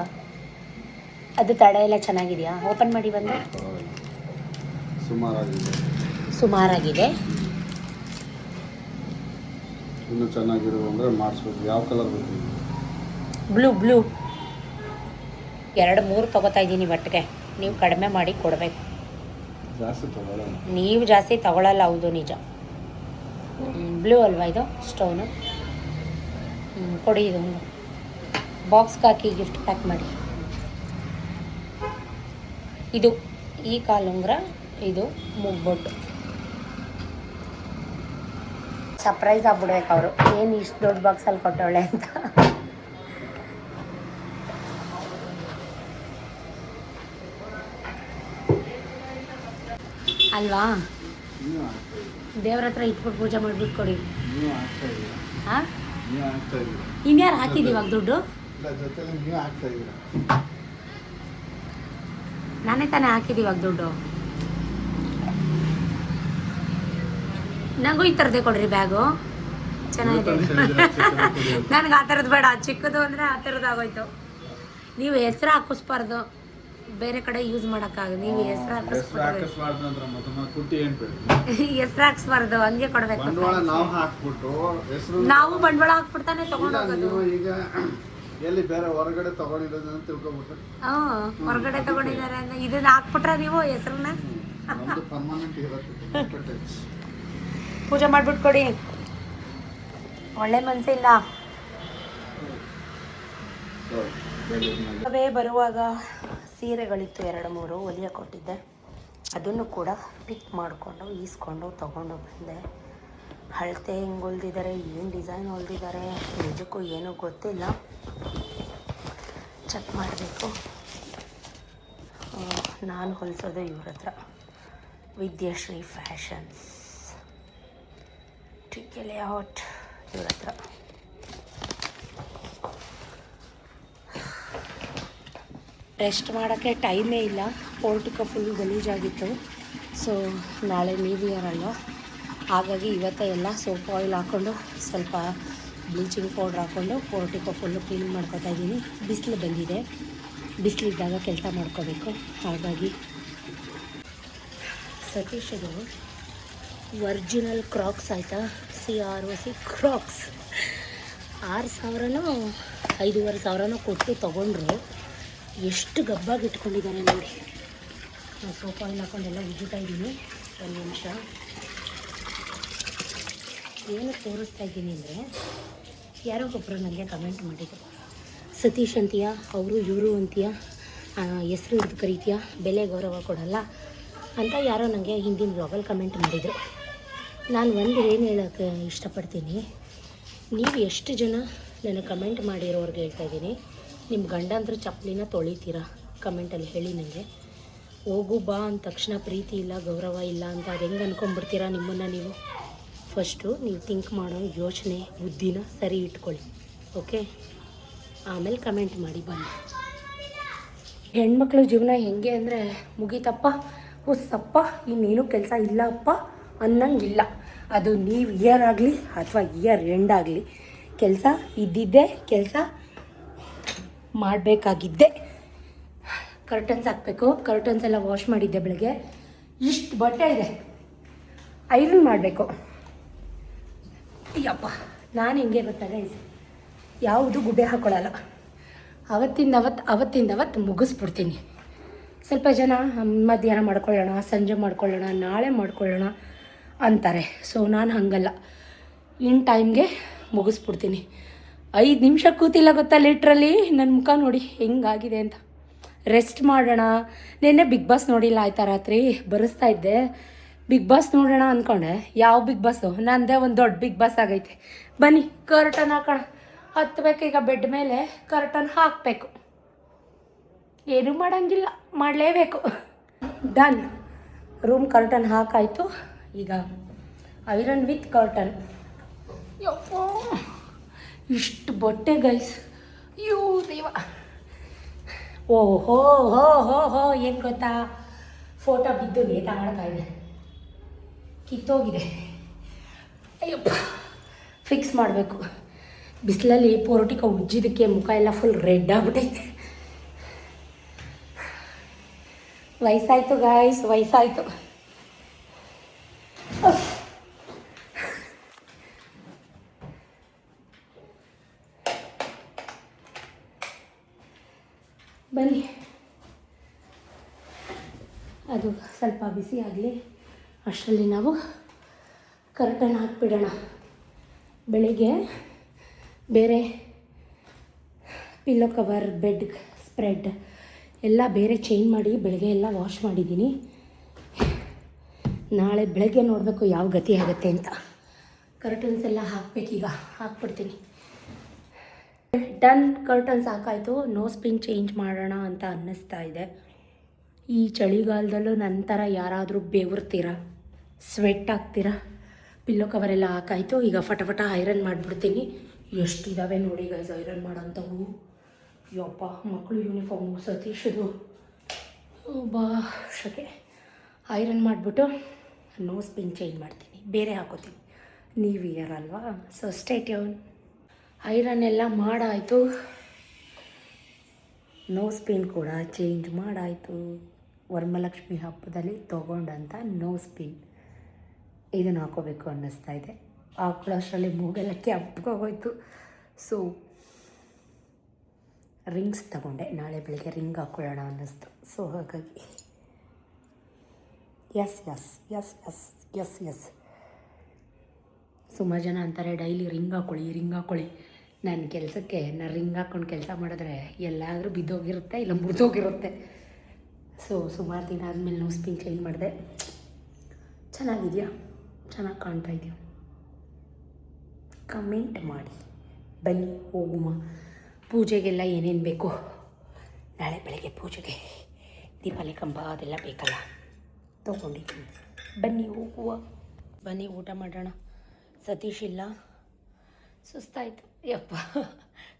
ಅದು ತಡೆ ಎಲ್ಲ ಚೆನ್ನಾಗಿದೆಯಾ? ಓಪನ್ ಮಾಡಿ ಬಂದು. ಸುಮಾರಾಗಿದೆ. ಇನ್ನೂ ಚೆನ್ನಾಗಿರೋ ಅಂದರೆ ಮಾಡಿಸ್ಬೇಕು. ಯಾವ ಕಲರ್ ಬೇಕು? ಬ್ಲೂ 2-3 ತೊಗೋತಾ ಇದ್ದೀನಿ ಒಟ್ಟಿಗೆ. ನೀವು ಕಡಿಮೆ ಮಾಡಿ ಕೊಡಬೇಕು. ಜಾಸ್ತಿ ತಗೊಳ್ಳಲ್ಲ. ನೀವು ಜಾಸ್ತಿ ತಗೊಳ್ಳಲ್ಲ, ಹೌದು ನಿಜ. ಬ್ಲೂ ಅಲ್ವಾ ಇದು ಸ್ಟೋನು? ಕೊಡಿ, ಇದು ಬಾಕ್ಸ್ಗೆ ಹಾಕಿ ಗಿಫ್ಟ್ ಪ್ಯಾಕ್ ಮಾಡಿ. ಇದು ಈ ಕಾಲುಂಗ್ರ, ಇದು ಮುಗ್ಬೊಟ್ಟು. ಸರ್ಪ್ರೈಸ್ ಆಗ್ಬಿಡ್ಬೇಕು ಅವರು, ಏನು ಇಷ್ಟು ದೊಡ್ಡ ಬಾಕ್ಸಲ್ಲಿ ಕೊಟ್ಟವಳೆ ಅಂತ. ಅಲ್ವಾ? ದೇವ್ರ ಹತ್ರ ಇಟ್ಬಿಟ್ಟು ಪೂಜೆ ಮಾಡಿಬಿಟ್ಟು ಕೊಡಿ. ಹಾಂ, ಇನ್ಯಾರು ಹಾಕಿದ್ದೀವಿ ಇವಾಗ ದುಡ್ಡು? ನಾನೇ ತಾನೇ ಹಾಕಿದ್ದೀವಿ ಇವಾಗ ದುಡ್ಡು. ನನಗೂ ಈ ಥರದ್ದೇ ಕೊಡ್ರಿ ಬ್ಯಾಗು, ಚೆನ್ನಾಗಿದೆ. ನನಗೆ ಆ ಥರದ್ದು ಬೇಡ, ಚಿಕ್ಕದು ಅಂದರೆ ಆ ಥರದ್ದು ಆಗೋಯ್ತು. ನೀವು ಹೆಸರು ಹಾಕಿಸ್ಬಾರ್ದು, ಬೇರೆ ಕಡೆ ಯೂಸ್ ಮಾಡೋಕ್ಕಾಗ. ನೀವು ಹೆಸರು ಹಾಕಿಸ್ಬಾರ್ದು, ಹೆಸರು ಹಾಕಿಸ್ಬಾರ್ದು, ಹಂಗೆ ಕೊಡಬೇಕು. ನಾವು ಬಂಡವಾಳ ಹಾಕ್ಬಿಡ್ತಾನೆ ತಗೊಂಡು ಹೋಗೋದು. ಎಲ್ಲಿ ಬೇರೆ ಹೊರಗಡೆ ತಗೊಂಡಿರೋದು ಅಂತ ತಿಳ್ಕೊಬಿಟ್ಟು ಹೊರಗಡೆ ತಗೊಂಡಿದ್ದಾರೆ ಅಂತ ಇದನ್ನ ಹಾಕ್ಬಿಟ್ರ ನೀವು ಹೆಸರನ್ನ ಪರ್ಮನೆಂಟ್ ಇರುತ್ತೆ. ಪೂಜೆ ಮಾಡ್ಬಿಟ್ಟು ಕೊಡಿ, ಒಳ್ಳೆ ಮನಸ್ಸಿಂದ. ಬರುವಾಗ ಸೀರೆಗಳಿತ್ತು 2-3 ಹೊಲಿಯ ಕೊಟ್ಟಿದ್ದೆ, ಅದನ್ನು ಕೂಡ ಪಿಕ್ ಮಾಡಿಕೊಂಡು ಈಸ್ಕೊಂಡು ತೊಗೊಂಡು ಬಂದೆ. ಅಳತೆ ಹೆಂಗೆ ಹೊಲ್ದಿದ್ದಾರೆ, ಏನು ಡಿಸೈನ್ ಹೊಲ್ದಿದ್ದಾರೆ ನಿಜಕ್ಕೂ ಏನೂ ಗೊತ್ತಿಲ್ಲ, ಚೆಕ್ ಮಾಡಬೇಕು. ನಾನು ಹೊಲಿಸೋದು ಇವ್ರ ಹತ್ರ, ವಿದ್ಯಾಶ್ರೀ ಫ್ಯಾಷನ್ಸ್, ಟಿಕೆ ಲೇಔಟ್ ಇವ್ರ ಹತ್ರ. ರೆಸ್ಟ್ ಮಾಡೋಕ್ಕೆ ಟೈಮೇ ಇಲ್ಲ, ಪೋರ್ಟಿಕೋ ಫುಲ್ ಗಲೀಜಾಗಿತ್ತು. ಸೊ ನಾಳೆ ನ್ಯೂ ಇಯರ್ ಅಲ್ಲ, ಹಾಗಾಗಿ ಇವತ್ತೇ ಎಲ್ಲ ಸೋಪ್ ಆಯಿಲ್ ಹಾಕ್ಕೊಂಡು ಸ್ವಲ್ಪ ಬ್ಲೀಚಿಂಗ್ ಪೌಡ್ರ್ ಹಾಕ್ಕೊಂಡು ಪೋರ್ಟಿಕೋ ಫುಲ್ಲು ಕ್ಲೀನ್ ಮಾಡ್ಕೊತಾ ಇದ್ದೀನಿ. ಬಿಸಿಲು ಬಂದಿದೆ, ಬಿಸಿಲಿದ್ದಾಗ ಕೆಲಸ ಮಾಡ್ಕೋಬೇಕು. ಹಾಗಾಗಿ ಸತೀಶದು ಒರ್ಜಿನಲ್ ಕ್ರಾಕ್ಸ್ ಆಯಿತಾ, CROC ಕ್ರಾಕ್ಸ್ 6,000ನೋ 5,500 ಕೊಟ್ಟು ತೊಗೊಂಡ್ರು. ಎಷ್ಟು ಗಬ್ಬಾಗಿ ಇಟ್ಕೊಂಡಿದ್ದಾರೆ ನೋಡಿ. ನಾನು ಸೋಪ್ ಆಯಿಲ್ ಹಾಕ್ಕೊಂಡೆಲ್ಲ ಉಜ್ಜುತ್ತಾ ಇದ್ದೀನಿ. ಒಂದು ನಿಮಿಷ, ಏನು ತೋರಿಸ್ತಾ ಇದ್ದೀನಿ ಅಂದರೆ, ಯಾರೋ ಒಬ್ಬರು ನನಗೆ ಕಮೆಂಟ್ ಮಾಡಿದರು, ಸತೀಶ್ ಅಂತೀಯ, ಅವರು ಇವರು ಅಂತೀಯ, ಹೆಸರು ಹಿಡಿದು ಕರೀತೀಯ, ಬೆಲೆ ಗೌರವ ಕೊಡಲ್ಲ ಅಂತ ಯಾರೋ ನನಗೆ ಹಿಂದಿನ ಬ್ಲಾಗಲ್ಲಿ ಕಮೆಂಟ್ ಮಾಡಿದರು. ನಾನು ಒಂದು ಏನು ಹೇಳೋಕ್ಕೆ ಇಷ್ಟಪಡ್ತೀನಿ, ನೀವು ಎಷ್ಟು ಜನ ನನಗೆ ಕಮೆಂಟ್ ಮಾಡಿರೋರ್ಗೆ ಹೇಳ್ತಾ ಇದ್ದೀನಿ, ನಿಮ್ಮ ಗಂಡಂದ್ರ ಚಪ್ಪಲಿನ ತೊಳಿತೀರಾ ಕಮೆಂಟಲ್ಲಿ ಹೇಳಿ ನನಗೆ. ಹೋಗು ಬಾ ಅಂದ ತಕ್ಷಣ ಪ್ರೀತಿ ಇಲ್ಲ, ಗೌರವ ಇಲ್ಲ ಅಂತ ಅದು ಹೆಂಗೆ ಅಂದ್ಕೊಂಡ್ಬಿಡ್ತೀರಾ ನಿಮ್ಮನ್ನು ನೀವು? ಫಸ್ಟು ನೀವು ಥಿಂಕ್ ಮಾಡೋ ಯೋಚನೆ ಬುದ್ಧಿನ ಸರಿ ಇಟ್ಕೊಳ್ಳಿ, ಓಕೆ? ಆಮೇಲೆ ಕಮೆಂಟ್ ಮಾಡಿ ಬನ್ನಿ. ಹೆಣ್ಮಕ್ಳ ಜೀವನ ಹೆಂಗೆ ಅಂದರೆ, ಮುಗೀತಪ್ಪ ಹುಸ್ಸಪ್ಪ ಇನ್ನೇನು ಕೆಲಸ ಇಲ್ಲ ಅಪ್ಪ ಅನ್ನಂಗಿಲ್ಲ. ಅದು ನೀವು ಇಯರ್ ಆಗಲಿ ಅಥವಾ ಇಯರ್ ಎಂಡ್ ಆಗಲಿ, ಕೆಲಸ ಇದ್ದಿದ್ದೇ, ಕೆಲಸ ಮಾಡಬೇಕಾಗಿದ್ದೆ. ಕರ್ಟನ್ಸ್ ಹಾಕಬೇಕು, ಕರ್ಟನ್ಸ್ ಎಲ್ಲ ವಾಶ್ ಮಾಡಿದ್ದೆ ಬೆಳಗ್ಗೆ. ಇಷ್ಟು ಬಟ್ಟೆ ಇದೆ, ಐರನ್ ಮಾಡಬೇಕು. ಅಯ್ಯಪ್ಪ, ನಾನು ಹೆಂಗೆ ಗೊತ್ತಾ ಗೈಸ್, ಯಾವುದು ಗುಡ್ಡೆ ಹಾಕ್ಕೊಳ್ಳಲ್ಲ. ಅವತ್ತಿಂದವತ್ತು ಮುಗಿಸ್ಬಿಡ್ತೀನಿ. ಸ್ವಲ್ಪ ಜನ ಮಧ್ಯಾಹ್ನ ಮಾಡ್ಕೊಳ್ಳೋಣ, ಸಂಜೆ ಮಾಡ್ಕೊಳ್ಳೋಣ, ನಾಳೆ ಮಾಡ್ಕೊಳ್ಳೋಣ ಅಂತಾರೆ. ಸೊ ನಾನು ಹಾಗಲ್ಲ, ಇನ್ ಟೈಮ್ಗೆ ಮುಗಿಸ್ಬಿಡ್ತೀನಿ. 5 ನಿಮಿಷ ಕೂತಿಲ್ಲ ಗೊತ್ತಾ, ಲಿಟ್ರಲಿ ನನ್ನ ಮುಖ ನೋಡಿ ಹೆಂಗಾಗಿದೆ ಅಂತ. ರೆಸ್ಟ್ ಮಾಡೋಣ. ನಿನ್ನೆ ಬಿಗ್ ಬಾಸ್ ನೋಡಿಲ್ಲ ಆಯ್ತಾ, ರಾತ್ರಿ ಬರೆಸ್ತಾ ಇದ್ದೆ. ಬಿಗ್ ಬಾಸ್ ನೋಡೋಣ ಅಂದ್ಕೊಂಡೆ, ಯಾವ ಬಿಗ್ ಬಾಸು, ನನ್ನದೇ ಒಂದು ದೊಡ್ಡ ಬಿಗ್ ಬಾಸ್ ಆಗೈತೆ. ಬನ್ನಿ ಕರ್ಟನ್ ಹಾಕೋಣ. ಹತ್ತಬೇಕು ಈಗ, ಬೆಡ್ ಮೇಲೆ ಕರ್ಟನ್ ಹಾಕಬೇಕು. ಏನೂ ಮಾಡೋಂಗಿಲ್ಲ, ಮಾಡಲೇಬೇಕು. ಡನ್. ರೂಮ್ ಕರ್ಟನ್ ಹಾಕಾಯಿತು. ಈಗ ಐರನ್ ವಿತ್ ಕರ್ಟನ್. ಯಪ್ಪ, ಇಷ್ಟು ಬಟ್ಟೆ ಗೈಸ್, ಯೂ ದೇವ. ಓಹೋ ಹೋ ಹೋ ಹೋ, ಏನು ಗೊತ್ತಾ, ಫೋಟೋ ಬಿದ್ದು ನೇತಾಡ್ತಾ ಇದೆ, ಕಿತ್ತೋಗಿದೆ. ಅಯ್ಯಪ್ಪ, ಫಿಕ್ಸ್ ಮಾಡಬೇಕು. ಬಿಸಿಲಲ್ಲಿ ಪೋರ್ಟಿಕೋ ಉಜ್ಜಿದಕ್ಕೆ ಮುಖ ಎಲ್ಲ ಫುಲ್ ರೆಡ್ ಆಗಿಬಿಟ್ಟೈತೆ. ವಯಸ್ಸಾಯಿತು ಗಾಯ್ಸ್, ವಯಸ್ಸಾಯಿತು. ಬನ್ನಿ, ಅದು ಸ್ವಲ್ಪ ಬಿಸಿ ಆಗಲಿ, ಅಷ್ಟರಲ್ಲಿ ನಾವು ಕರ್ಟನ್ ಹಾಕಿಬಿಡೋಣ. ಬೆಳಿಗ್ಗೆ ಬೇರೆ ಪಿಲ್ಲೋ ಕವರ್, ಬೆಡ್ ಸ್ಪ್ರೆಡ್ ಎಲ್ಲ ಬೇರೆ ಚೇಂಜ್ ಮಾಡಿ ಬೆಳಗ್ಗೆ ಎಲ್ಲ ವಾಶ್ ಮಾಡಿದ್ದೀನಿ. ನಾಳೆ ಬೆಳಗ್ಗೆ ನೋಡಬೇಕು ಯಾವ ಗತಿ ಆಗುತ್ತೆ ಅಂತ. ಕರ್ಟನ್ಸ್ ಎಲ್ಲ ಹಾಕಬೇಕೀಗ, ಹಾಕ್ಬಿಡ್ತೀನಿ. ಡನ್, ಕರ್ಟನ್ಸ್ ಹಾಕಾಯಿತು. ನೋ ಸ್ಪಿನ್ ಚೇಂಜ್ ಮಾಡೋಣ ಅಂತ ಅನ್ನಿಸ್ತಾ ಇದೆ. ಈ ಚಳಿಗಾಲದಲ್ಲೂ ನಂತರ ಯಾರಾದರೂ ಬೆವರ್ತೀರಾ, ಸ್ವೆಟ್ ಆಗ್ತೀರಾ? ಪಿಲ್ಲೋ ಕವರೆಲ್ಲ ಹಾಕಾಯಿತು. ಈಗ ಫಟಫಟ ಐರನ್ ಮಾಡಿಬಿಡ್ತೀನಿ. ಎಷ್ಟಿದ್ದಾವೆ ನೋಡಿ ಗೈಸ್ ಐರನ್ ಮಾಡೋಂಥವು. ಯಪ್ಪ, ಮಕ್ಕಳು ಯೂನಿಫಾರ್ಮು, ಸತೀಶದು ಶಕೆ ಐರನ್ ಮಾಡಿಬಿಟ್ಟು ನೋ ಸ್ಪಿನ್ ಚೇಂಜ್ ಮಾಡ್ತೀನಿ. ಬೇರೆ ಹಾಕೋತೀನಿ. ನ್ಯೂ ಇಯರ್ ಅಲ್ವಾ, ಸೊ ಸ್ಟೇ ಟ್ಯೂನ್. ಐರನ್ ಎಲ್ಲ ಮಾಡಾಯಿತು, ನೋಸ್ ಪಿನ್ ಕೂಡ ಚೇಂಜ್ ಮಾಡಾಯಿತು. ವರಮಹಾಲಕ್ಷ್ಮಿ ಹಬ್ಬದಲ್ಲಿ ತೊಗೊಂಡಂಥ ನೋಸ್ ಪಿನ್ ಇದನ್ನು ಹಾಕೋಬೇಕು ಅನ್ನಿಸ್ತಾ ಇದೆ. ಹಾಕೊಳ್ಳೋಷ್ಟರಲ್ಲಿ ಮೂಗೆಲ್ಲ ಕೆಂಪ್ಗೋಗೋಯ್ತು. ಸೊ ರಿಂಗ್ಸ್ ತಗೊಂಡೆ, ನಾಳೆ ಬೆಳಿಗ್ಗೆ ರಿಂಗ್ ಹಾಕ್ಕೊಳ್ಳೋಣ ಅನ್ನಿಸ್ತು. ಸೊ ಹಾಗಾಗಿ yes yes yes yes yes yes ಸುಮಾರು ಜನ ಅಂತಾರೆ ಡೈಲಿ ರಿಂಗ್ ಹಾಕ್ಕೊಳ್ಳಿ. ನನ್ನ ಕೆಲಸಕ್ಕೆ ನಾನು ರಿಂಗ್ ಹಾಕ್ಕೊಂಡು ಕೆಲಸ ಮಾಡಿದ್ರೆ ಎಲ್ಲಾದರೂ ಬಿದ್ದೋಗಿರುತ್ತೆ, ಇಲ್ಲ ಮುರಿದೋಗಿರುತ್ತೆ. ಸೊ ಸುಮಾರು ದಿನ ಆದಮೇಲೆ ನೋಸ್ ಪಿನ್ ಕ್ಲೀನ್ ಮಾಡಿದೆ. ಚೆನ್ನಾಗಿದೆಯಾ, ಚೆನ್ನಾಗಿ ಕಾಣ್ತಾ ಇದೆಯಾ? ಕಮೆಂಟ್ ಮಾಡಿ. ಬನ್ನಿ ಹೋಗುವ. ಪೂಜೆಗೆಲ್ಲ ಏನೇನು ಬೇಕು, ನಾಳೆ ಬೆಳಗ್ಗೆ ಪೂಜೆಗೆ ದೀಪಾವಳಿ ಕಂಬ ಅದೆಲ್ಲ ಬೇಕಲ್ಲ, ತೊಗೊಂಡಿದ್ದೀನಿ. ಬನ್ನಿ ಹೋಗುವ, ಬನ್ನಿ ಊಟ ಮಾಡೋಣ. ಸತೀಶ್ ಇಲ್ಲ, ಸುಸ್ತಾಯಿತು ಯಪ್ಪ,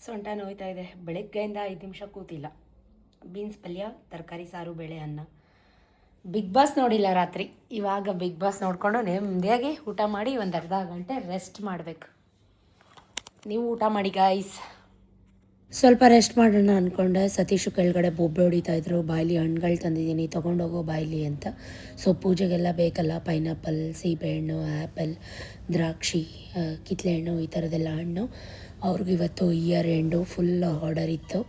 ಸೊಂಟ ನೋಯ್ತಾ ಇದೆ. ಬೆಳಗ್ಗೆಯಿಂದ 5 ನಿಮಿಷ ಕೂತಿಲ್ಲ. ಬೀನ್ಸ್ ಪಲ್ಯ, ತರಕಾರಿ ಸಾರು, ಬೇಳೆ, ಅನ್ನ. ಬಿಗ್ ಬಾಸ್ ನೋಡಿಲ್ಲ ರಾತ್ರಿ. ಇವಾಗ ಬಿಗ್ ಬಾಸ್ ನೋಡಿಕೊಂಡು ನೆಮ್ಮದಿಯಾಗಿ ಊಟ ಮಾಡಿ ಒಂದು ಅರ್ಧ ಗಂಟೆ ರೆಸ್ಟ್ ಮಾಡಬೇಕು. ನೀವು ಊಟ ಮಾಡಿ ಗಾಯ್ಸ್. ಸ್ವಲ್ಪ ರೆಸ್ಟ್ ಮಾಡೋಣ ಅಂದ್ಕೊಂಡೆ. ಸತೀಶು ಕೆಳಗಡೆ ಬೊಬ್ಬೆ ಹೊಡಿತಾಯಿದ್ರು. ಬಾಯ್ಲಿ ಹಣ್ಣುಗಳು ತಂದಿದ್ದೀನಿ ತೊಗೊಂಡೋಗೋ ಬಾಯ್ಲಿ ಅಂತ. ಸೊ ಪೂಜೆಗೆಲ್ಲ ಬೇಕಲ್ಲ, ಪೈನಾಪಲ್, ಸೀಬೆಹಣ್ಣು, ಆ್ಯಪಲ್, ದ್ರಾಕ್ಷಿ, ಕಿತ್ತಳೆ ಹಣ್ಣು, ಈ ಥರದ್ದೆಲ್ಲ ಹಣ್ಣು. ಅವ್ರಿಗೂ ಇವತ್ತು ಇಯರ್ ಎಂಡು ಫುಲ್ ಆರ್ಡರ್ ಇತ್ತು,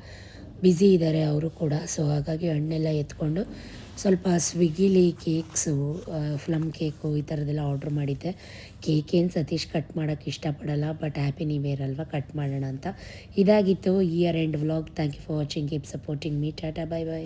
ಬ್ಯುಸಿ ಇದ್ದಾರೆ ಅವರು ಕೂಡ. ಸೊ ಹಾಗಾಗಿ ಹಣ್ಣೆಲ್ಲ ಎತ್ಕೊಂಡು ಸ್ವಲ್ಪ ಸ್ವಿಗ್ಗಿಲಿ ಕೇಕ್ಸು, ಪ್ಲಮ್ ಕೇಕು ಈ ಥರದ್ದೆಲ್ಲ ಆರ್ಡ್ರ್ ಮಾಡಿದ್ದೆ. ಕೇಕ್ ಏನು ಸತೀಶ್ ಕಟ್ ಮಾಡೋಕ್ಕೆ ಇಷ್ಟಪಡಲ್ಲ, ಬಟ್ ಹ್ಯಾಪಿ ನ್ಯೂ ಇಯರ್ ಅಲ್ವಾ, ಕಟ್ ಮಾಡೋಣ ಅಂತ. ಇದಾಗಿತ್ತು year end vlog. Thank you for watching. Keep supporting me. Tata, bye by.